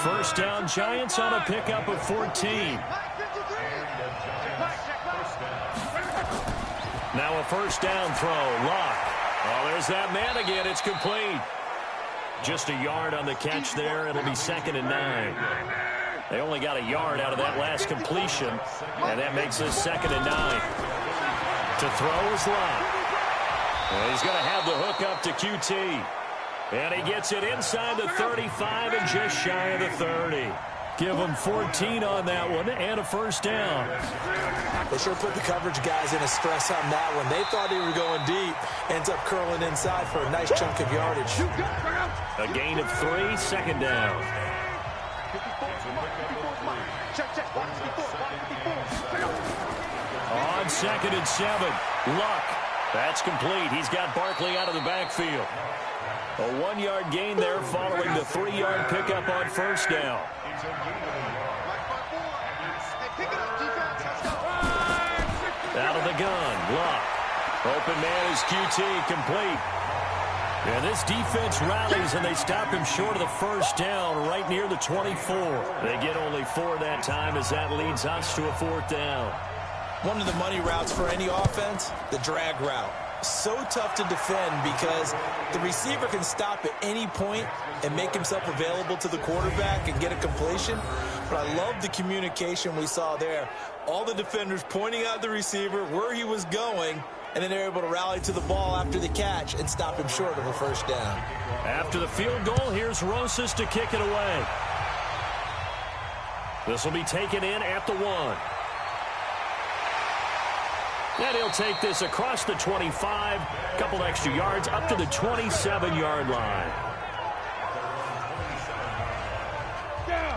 First down, Giants on a pickup of 14. Now a first down throw, Luck. Oh, there's that man again. It's complete. Just a yard on the catch there. It'll be 2nd and 9. They only got a yard out of that last completion, and that makes this 2nd and 9. To throw is Luck. And he's going to have the hook up to QT. And he gets it inside the 35 and just shy of the 30. Give them 14 on that one and a first down. They sure put the coverage guys in a stress on that one. They thought they were going deep. Ends up curling inside for a nice chunk of yardage. A gain of 3, second down. On 2nd and 7, Luck. That's complete. He's got Barkley out of the backfield. A 1-yard gain there following the 3-yard pickup on first down. Out of the gun, Luck. Open man is QT, complete. And this defense rallies, and they stop him short of the first down right near the 24. They get only 4 that time as that leads us to a 4th down. One of the money routes for any offense, the drag route. So tough to defend because the receiver can stop at any point and make himself available to the quarterback and get a completion. But I love the communication we saw there. All the defenders pointing out the receiver, where he was going, and then they're able to rally to the ball after the catch and stop him short of a first down. After the field goal, here's Rosas to kick it away. This will be taken in at the 1. And he'll take this across the 25, a couple extra yards, up to the 27-yard line.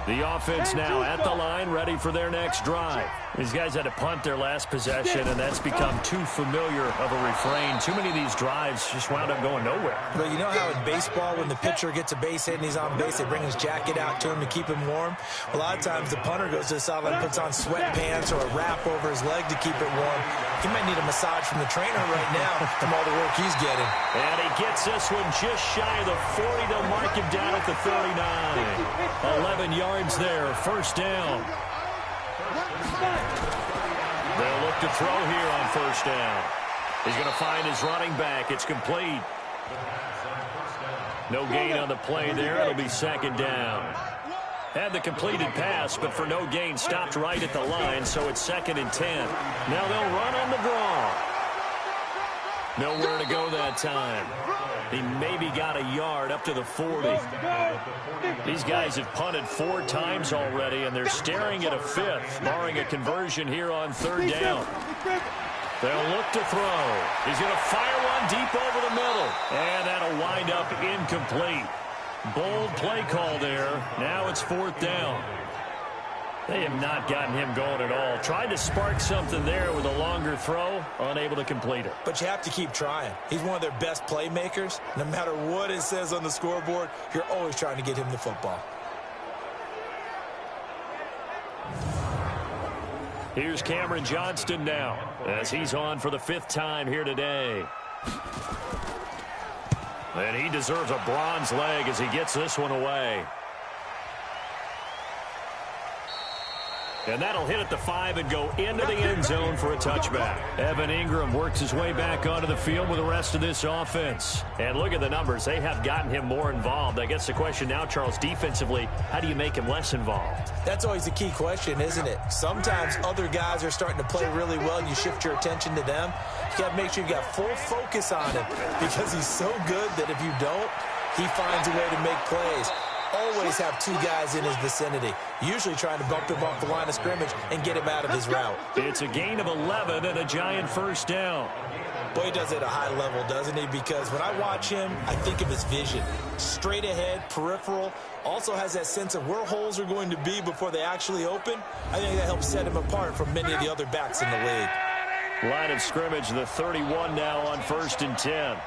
The offense now at the line, ready for their next drive. These guys had to punt their last possession, and that's become too familiar of a refrain. Too many of these drives just wound up going nowhere. But you know how in baseball, when the pitcher gets a base hit and he's on base, they bring his jacket out to him to keep him warm? A lot of times the punter goes to the sideline, puts on sweatpants or a wrap over his leg to keep it warm. He might need a massage from the trainer right now from all the work he's getting. And he gets this one just shy of the 40. They'll mark him down at the 39. 11 yards there, first down. They'll look to throw here on first down. He's going to find his running back. It's complete. No gain on the play there. It'll be second down. Had the completed pass, but for no gain, stopped right at the line, so it's 2nd and 10. Now they'll run on the draw. Nowhere to go that time. He maybe got a yard up to the 40. These guys have punted 4 times already, and they're staring at a 5th, barring a conversion here on 3rd down. They'll look to throw. He's going to fire one deep over the middle, and that'll wind up incomplete. Bold play call there. Now it's 4th down. They have not gotten him going at all. Tried to spark something there with a longer throw, unable to complete it. But you have to keep trying. He's one of their best playmakers. No matter what it says on the scoreboard, you're always trying to get him the football. Here's Cameron Johnston now, as he's on for the 5th time here today. And he deserves a bronze leg as he gets this one away. And that'll hit at the 5 and go into the end zone for a touchback. Evan Ingram works his way back onto the field with the rest of this offense. And look at the numbers. They have gotten him more involved. I guess the question now, Charles, defensively, how do you make him less involved? That's always the key question, isn't it? Sometimes other guys are starting to play really well, and you shift your attention to them. You got to make sure you got full focus on him because he's so good that if you don't, he finds a way to make plays. Always have 2 guys in his vicinity, usually trying to bump him off the line of scrimmage and get him out of his route. It's a gain of 11 and a giant first down. Boy, he does it at a high level, doesn't he? Because when I watch him, I think of his vision. Straight ahead, peripheral, also has that sense of where holes are going to be before they actually open. I think that helps set him apart from many of the other backs in the league. Line of scrimmage, the 31 now on 1st and 10.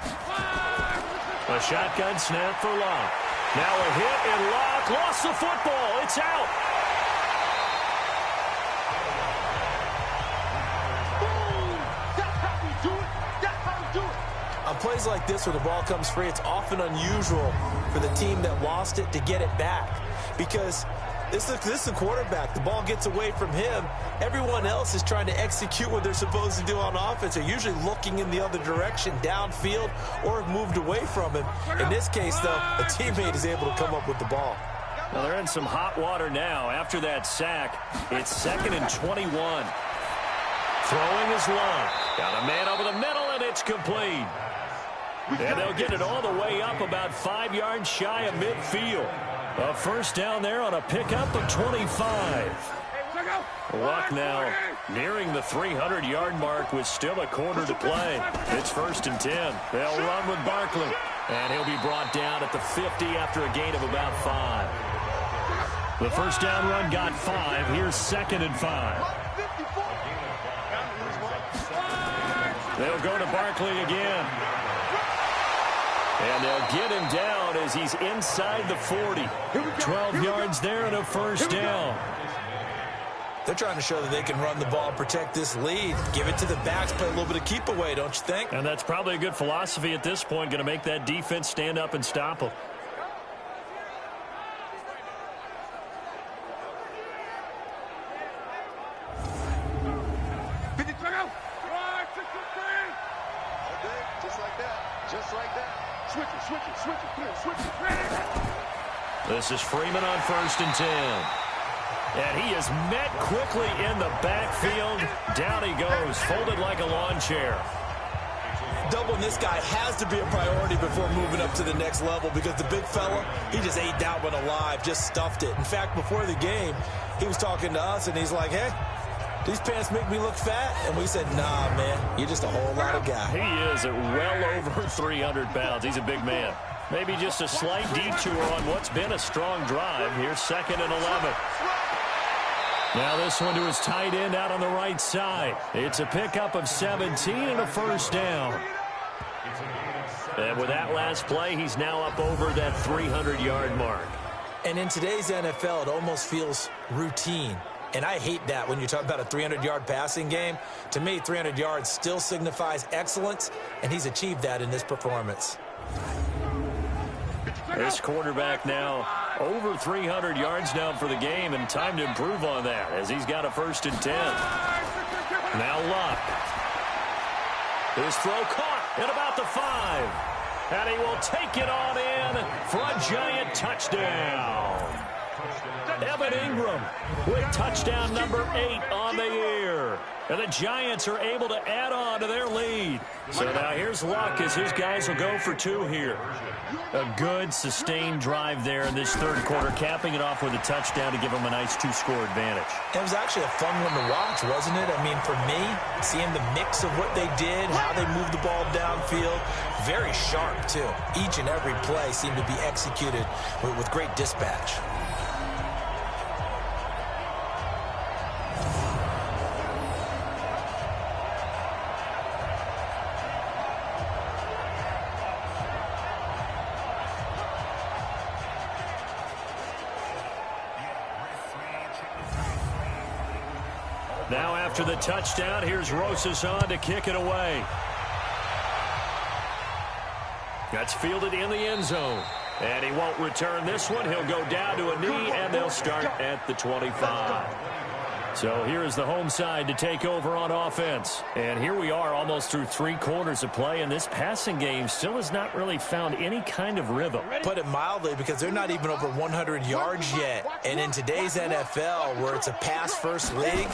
A shotgun snap for Luck. Now a hit, and Luck lost the football. It's out. On plays like this where the ball comes free, it's often unusual for the team that lost it to get it back. Because this is the quarterback. The ball gets away from him. Everyone else is trying to execute what they're supposed to do on offense. They're usually looking in the other direction, downfield, or have moved away from him. In this case, though, a teammate is able to come up with the ball. Well, they're in some hot water now. After that sack, it's 2nd and 21. Throwing is Luck. Got a man over the middle, and it's complete. And they'll get it all the way up about 5 yards shy of midfield. A first down there on a pickup of 25. Luck now nearing the 300-yard mark with still a quarter to play. It's 1st and 10. They'll run with Barkley. And he'll be brought down at the 50 after a gain of about 5. The first down run got 5. Here's 2nd and 5. They'll go to Barkley again. And they'll get him down as he's inside the 40. 12 yards there and a first down. They're trying to show that they can run the ball, protect this lead, give it to the backs, play a little bit of keep away, don't you think? And that's probably a good philosophy at this point, going to make that defense stand up and stop them. This is Freeman on 1st and 10. And he is met quickly in the backfield. Down he goes, folded like a lawn chair. Doubling this guy has to be a priority before moving up to the next level because the big fella, he just ate that one alive, just stuffed it. In fact, before the game, he was talking to us, and he's like, hey, these pants make me look fat? And we said, nah, man, you're just a whole lot of guy. He is at well over 300 pounds. He's a big man. Maybe just a slight detour on what's been a strong drive. Here's 2nd and 11. Now this one to his tight end out on the right side. It's a pickup of 17 and a first down. And with that last play, he's now up over that 300-yard mark. And in today's NFL, it almost feels routine. And I hate that when you talk about a 300-yard passing game. To me, 300 yards still signifies excellence, and he's achieved that in this performance. This quarterback now over 300 yards now for the game, and time to improve on that as he's got a 1st and 10. Now Luck. His throw caught at about the 5. And he will take it on in for a giant touchdown. Evan Ingram with touchdown number 8 on the year. And the Giants are able to add on to their lead. So now here's Luck as his guys will go for 2 here. A good sustained drive there in this third quarter, capping it off with a touchdown to give them a nice 2-score advantage. It was actually a fun one to watch, wasn't it? I mean, for me, seeing the mix of what they did, how they moved the ball downfield, very sharp too. Each and every play seemed to be executed with great dispatch. Now after the touchdown, here's Rosas on to kick it away. That's fielded in the end zone. And he won't return this one. He'll go down to a knee, and they'll start at the 25. So here is the home side to take over on offense. And here we are almost through 3 quarters of play, and this passing game still has not really found any kind of rhythm. Put it mildly, because they're not even over 100 yards yet. And in today's NFL, where it's a pass-first league,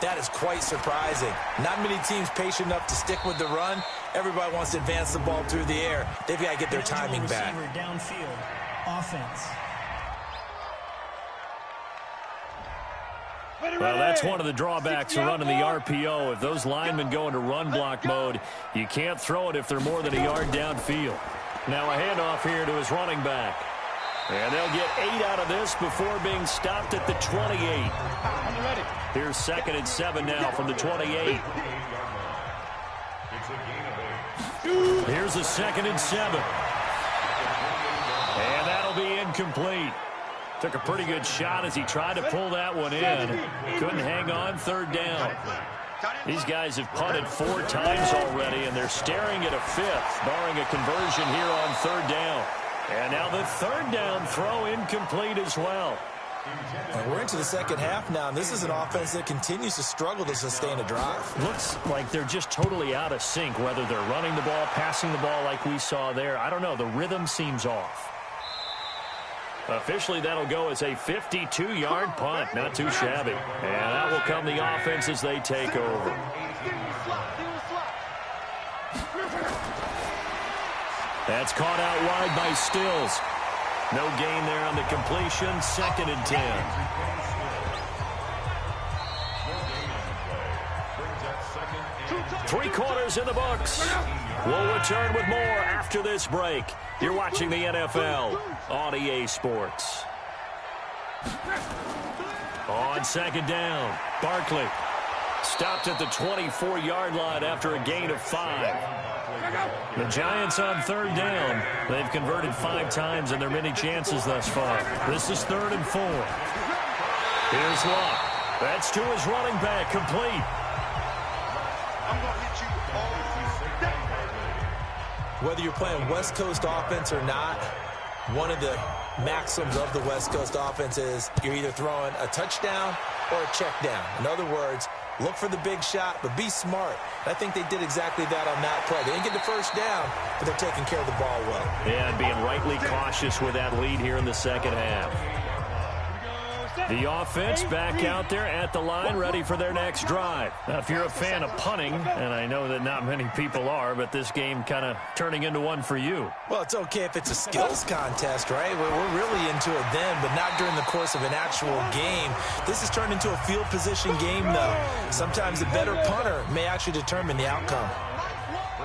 that is quite surprising. Not many teams patient enough to stick with the run. Everybody wants to advance the ball through the air. They've got to get their timing back. Downfield, offense. Well, that's one of the drawbacks of running the RPO. If those linemen go into run block mode, you can't throw it if they're more than a yard downfield. Now a handoff here to his running back. And they'll get 8 out of this before being stopped at the 28. Here's 2nd and 7 now from the 28. Here's a 2nd and 7. And that'll be incomplete. Took a pretty good shot as he tried to pull that one in. Couldn't hang on, 3rd down. These guys have punted 4 times already, and they're staring at a 5th, barring a conversion here on 3rd down. And now the 3rd down throw incomplete as well. And we're into the second half now, and this is an offense that continues to struggle to sustain a drive. Looks like they're just totally out of sync, whether they're running the ball, passing the ball like we saw there. I don't know. The rhythm seems off. Officially, that'll go as a 52-yard punt. Not too shabby. And that will come the offense as they take over. That's caught out wide by Stills. No gain there on the completion. 2nd and 10. Three quarters in the books. We'll return with more after this break. You're watching the NFL on EA Sports. On 2nd down, Barkley stopped at the 24-yard line after a gain of 5. The Giants on 3rd down. They've converted 5 times in their many chances thus far. This is 3rd and 4. Here's Locke. That's to his running back, complete. Whether you're playing West Coast offense or not, one of the maxims of the West Coast offense is you're either throwing a touchdown or a check down. In other words, look for the big shot, but be smart. I think they did exactly that on that play. They didn't get the first down, but they're taking care of the ball well. Yeah, and being rightly cautious with that lead here in the second half. The offense back out there at the line, ready for their next drive. Now, if you're a fan of punting, and I know that not many people are, but this game kind of turning into one for you. Well, it's okay if it's a skills contest, right? We're really into it then, but not during the course of an actual game. This has turned into a field position game, though. Sometimes the better punter may actually determine the outcome.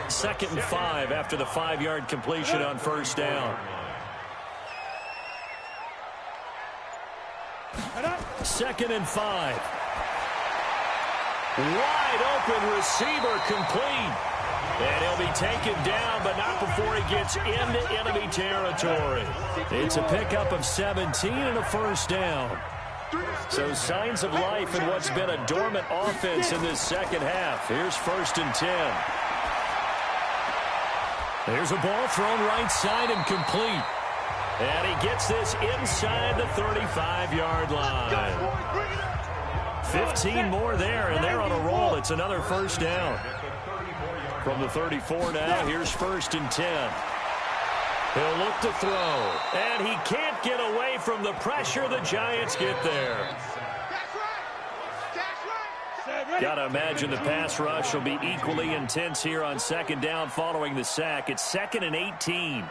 2nd and 5 after the 5-yard completion on 1st down. 2nd and 5. Wide open receiver, complete. And he'll be taken down, but not before he gets into enemy territory. It's a pickup of 17 and a 1st down. So signs of life in what's been a dormant offense in this second half. Here's 1st and 10. There's a ball thrown right side and complete. And he gets this inside the 35-yard line. 15 more there, and they're on a roll. It's another 1st down. From the 34 now, here's 1st and 10. He'll look to throw, and he can't get away from the pressure. The Giants get there. Got to imagine the pass rush will be equally intense here on 2nd down following the sack. It's 2nd and 18.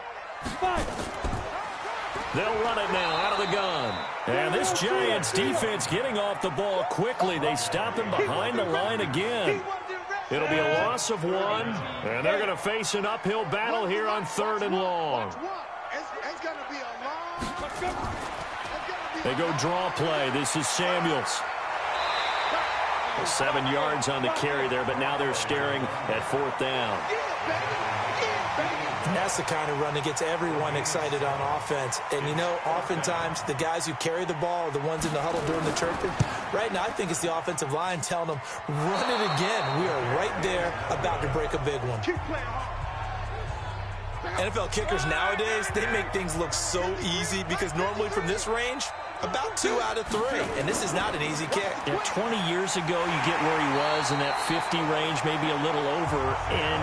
They'll run it now out of the gun. And this Giants defense getting off the ball quickly. They stop him behind the line again. It'll be a loss of 1, and they're going to face an uphill battle here on 3rd and long. They go draw play. This is Samuels. 7 yards on the carry there, but now they're staring at 4th down. And that's the kind of run that gets everyone excited on offense. And, you know, oftentimes the guys who carry the ball are the ones in the huddle during the chirping. Right now, I think it's the offensive line telling them, run it again. We are right there about to break a big one. NFL kickers nowadays, they make things look so easy because normally from this range, about 2 out of 3. And this is not an easy kick. Yeah, 20 years ago, you get where he was in that 50 range, maybe a little over. And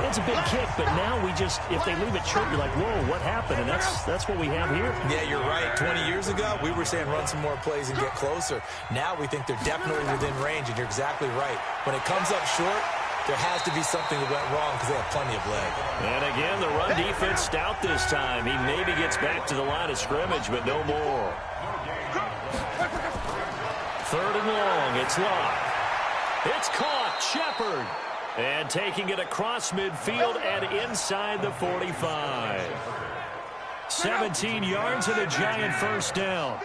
it's a big kick, but now we just, if they leave it short, you're like, whoa, what happened? And that's what we have here. Yeah, you're right. 20 years ago, we were saying run some more plays and get closer. Now we think they're definitely within range, and you're exactly right. When it comes up short, there has to be something that went wrong because they have plenty of leg. And again, the run defense stout this time. He maybe gets back to the line of scrimmage, but no more. 3rd and long. It's Locke. It's caught. Shepard. And taking it across midfield and inside the 45. 17 yards and a Giant 1st down.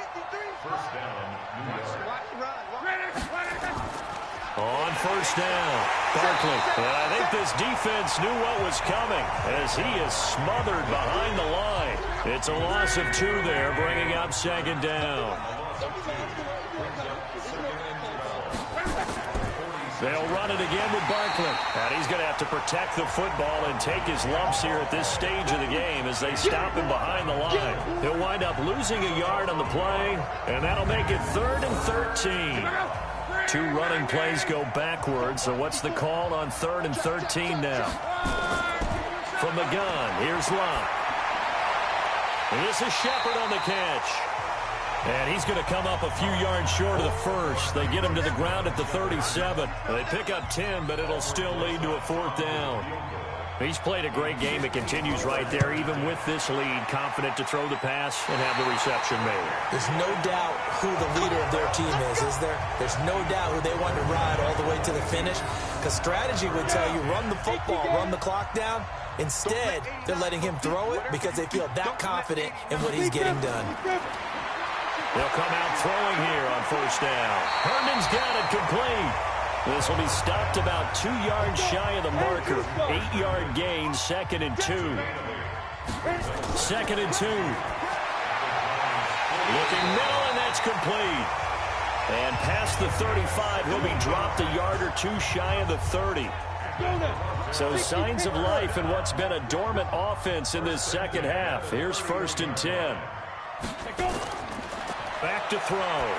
On 1st down, Barkley. And I think this defense knew what was coming as he is smothered behind the line. It's a loss of 2 there, bringing up 2nd down. They'll run it again with Barkley. And he's going to have to protect the football and take his lumps here at this stage of the game as they stop him behind the line. He'll wind up losing a yard on the play, and that'll make it 3rd and 13. 2 running plays go backwards, so what's the call on 3rd and 13 now? From the gun, here's Locke. And this is Shepard on the catch. And he's going to come up a few yards short of the first. They get him to the ground at the 37. They pick up 10, but it'll still lead to a 4th down. He's played a great game. It continues right there, even with this lead, confident to throw the pass and have the reception made. There's no doubt who the leader of their team is there? There's no doubt who they want to ride all the way to the finish, because strategy would tell you run the football, run the clock down. Instead, they're letting him throw it because they feel that confident in what he's getting done. They'll come out throwing here on first down. Herndon's got it complete. This will be stopped about 2 yards shy of the marker. 8-yard gain, 2nd and 2. 2nd and 2. Looking middle, and that's complete. And past the 35, he'll be dropped a yard or two shy of the 30. So signs of life in what's been a dormant offense in this second half. Here's 1st and 10. Back to throw.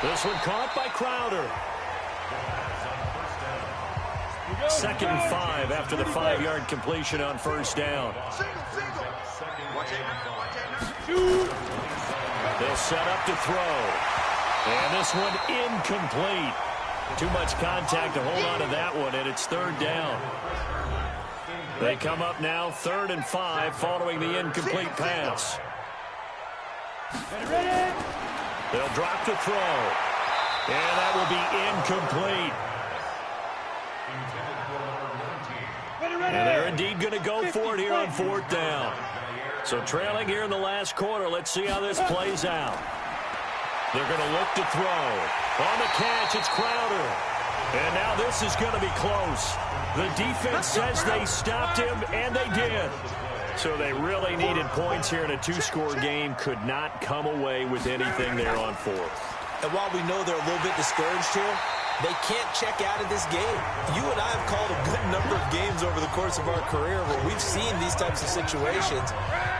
This one caught by Crowder. 2nd and 5 after the 5-yard completion on first down. They'll set up to throw. And this one incomplete. Too much contact to hold on to that one, and it's 3rd down. They come up now 3rd and 5 following the incomplete pass. They'll drop to throw. And that will be incomplete. And they're indeed going to go for it here on 4th down. So trailing here in the last quarter, let's see how this plays out. They're going to look to throw. On the catch, it's Crowder. And now this is going to be close. The defense says they stopped him, and they did. So they really needed points here in a 2-score game. Could not come away with anything there on 4th. And while we know they're a little bit discouraged here, they can't check out of this game. You and I have called a good number of games over the course of our career where we've seen these types of situations.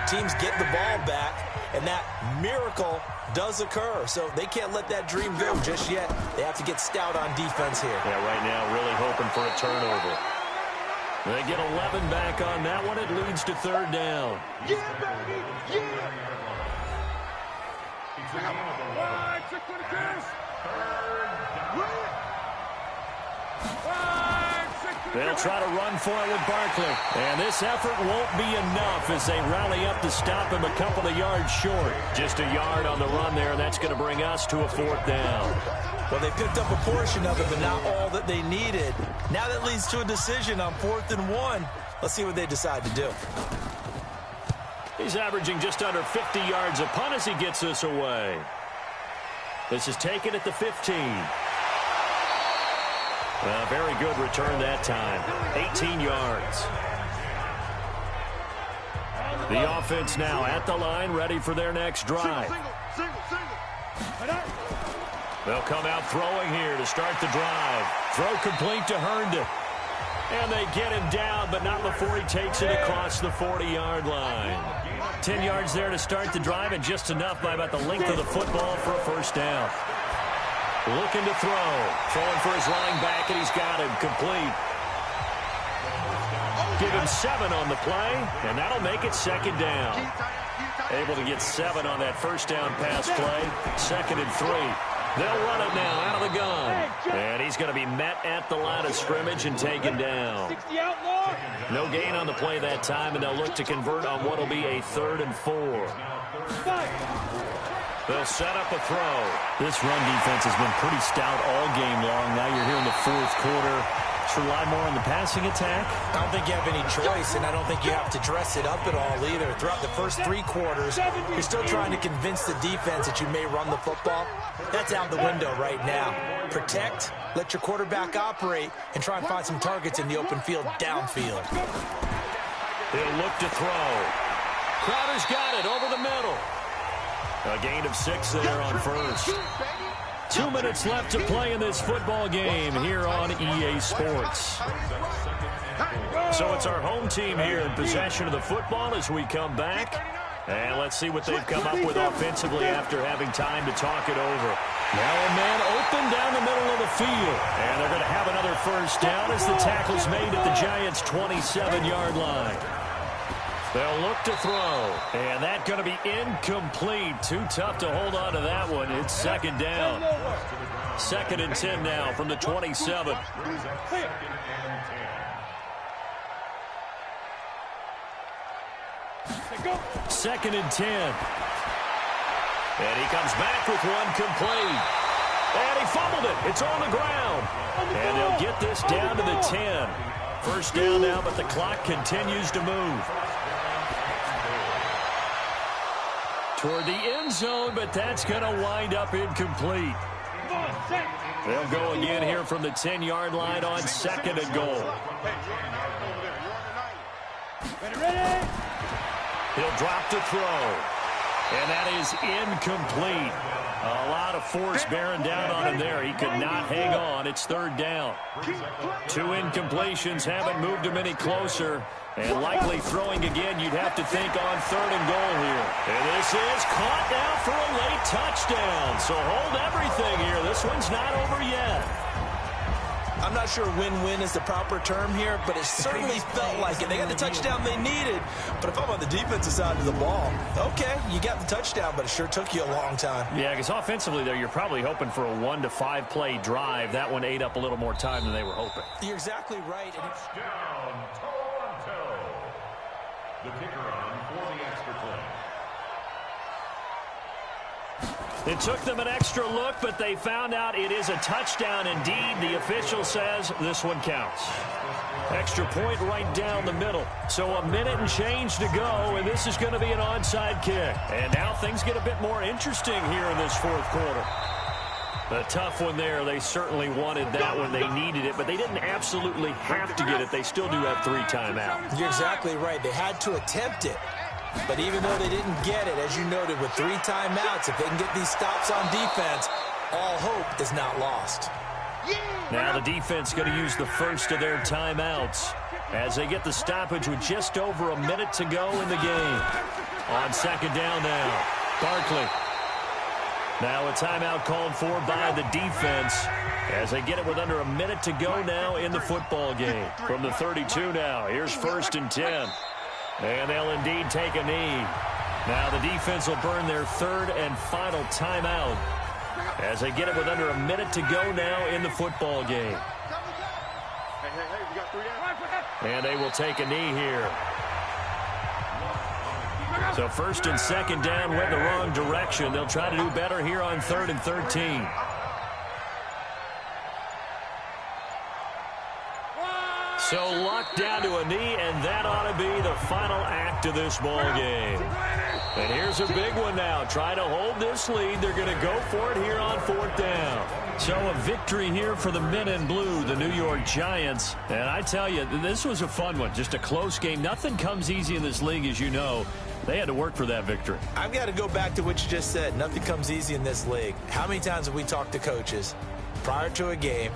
Teams get the ball back, and that miracle does occur. So they can't let that dream go just yet. They have to get stout on defense here. Yeah, right now really hoping for a turnover. They get 11 back on that one. It leads to 3rd down. Yeah, baby! Yeah! They'll try to run for it with Barkley. And this effort won't be enough as they rally up to stop him a couple of yards short. Just a yard on the run there, and that's going to bring us to a 4th down. Well, they picked up a portion of it, but not all that they needed. Now that leads to a decision on 4th and 1. Let's see what they decide to do. He's averaging just under 50 yards a punt as he gets this away. This is taken at the 15. Very good return that time. 18 yards. The offense now at the line, ready for their next drive. They'll come out throwing here to start the drive. Throw complete to Herndon. And they get him down, but not before he takes it across the 40-yard line. 10 yards there to start the drive, and just enough by about the length of the football for a 1st down. Looking to throw. Throwing for his running back, and he's got him complete. Give him 7 on the play, and that'll make it 2nd down. Able to get 7 on that 1st down pass play. 2nd and 3. They'll run it now out of the gun. And he's going to be met at the line of scrimmage and taken down. No gain on the play that time, and they'll look to convert on what will be a 3rd and 4. They'll set up a throw. This run defense has been pretty stout all game long. Now you're here in the 4th quarter. Should rely more on the passing attack? I don't think you have any choice, and I don't think you have to dress it up at all either. Throughout the first 3 quarters, you're still trying to convince the defense that you may run the football. That's out the window right now. Protect, let your quarterback operate, and try and find some targets in the open field downfield. He'll look to throw. Crowder's got it over the middle. A gain of 6 there on first. 2 minutes left to play in this football game here on EA Sports. So it's our home team here in possession of the football as we come back. And let's see what they've come up with offensively after having time to talk it over. Now a man open down the middle of the field. And they're going to have another 1st down as the tackle's made at the Giants' 27-yard line. They'll look to throw, and that's going to be incomplete. Too tough to hold on to that one. It's 2nd down. 2nd and 10 now from the 27. 2nd and 10. And he comes back with one complete. And he fumbled it. It's on the ground. And they'll get this down to the 10. First down now, but the clock continues to move. Toward the end zone, but that's going to wind up incomplete. They'll go again here from the 10-yard line on 2nd and goal. He'll drop to throw. And that is incomplete. A lot of force bearing down on him there. He could not hang on. It's 3rd down. 2 incompletions haven't moved him any closer. And likely throwing again, you'd have to think on 3rd and goal here. And this is caught now for a late touchdown. So hold everything here. This one's not over yet. I'm not sure win-win is the proper term here, but it certainly felt like it. They got the touchdown they needed. But if I'm on the defensive side of the ball, okay, you got the touchdown, but it sure took you a long time. Yeah, because offensively there, you're probably hoping for a 1 to 5 play drive. That one ate up a little more time than they were hoping. You're exactly right. And Touchdown, Toronto. The kicker on for the extra point. It took them an extra look, but they found out it is a touchdown indeed. The official says this one counts. Extra point right down the middle. So a minute and change to go, and this is going to be an onside kick. And now things get a bit more interesting here in this 4th quarter. A tough one there. They certainly wanted that one. They needed it, but they didn't absolutely have to get it. They still do have 3 timeouts. You're exactly right. They had to attempt it. But even though they didn't get it, as you noted, with 3 timeouts, if they can get these stops on defense, all hope is not lost. Now the defense going to use the first of their timeouts as they get the stoppage with just over a minute to go in the game. On 2nd down now, Barkley. Now a timeout called for by the defense as they get it with under a minute to go now in the football game. From the 32 now, here's 1st and 10. And they'll indeed take a knee. Now the defense will burn their 3rd and final timeout as they get it with under a minute to go now in the football game. And they will take a knee here. So 1st and 2nd down went the wrong direction. They'll try to do better here on 3rd and 13. So locked down to a knee, and that ought to be the final act of this ball game. And here's a big one now. Try to hold this lead. They're going to go for it here on 4th down. So a victory here for the men in blue, the New York Giants. And I tell you, this was a fun one. Just a close game. Nothing comes easy in this league, as you know. They had to work for that victory. I've got to go back to what you just said. Nothing comes easy in this league. How many times have we talked to coaches prior to a game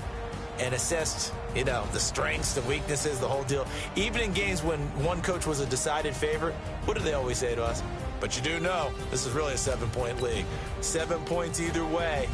and assessed, you know, the strengths, the weaknesses, the whole deal? Even in games when one coach was a decided favorite, what do they always say to us? But you do know this is really a 7-point league. 7 points either way.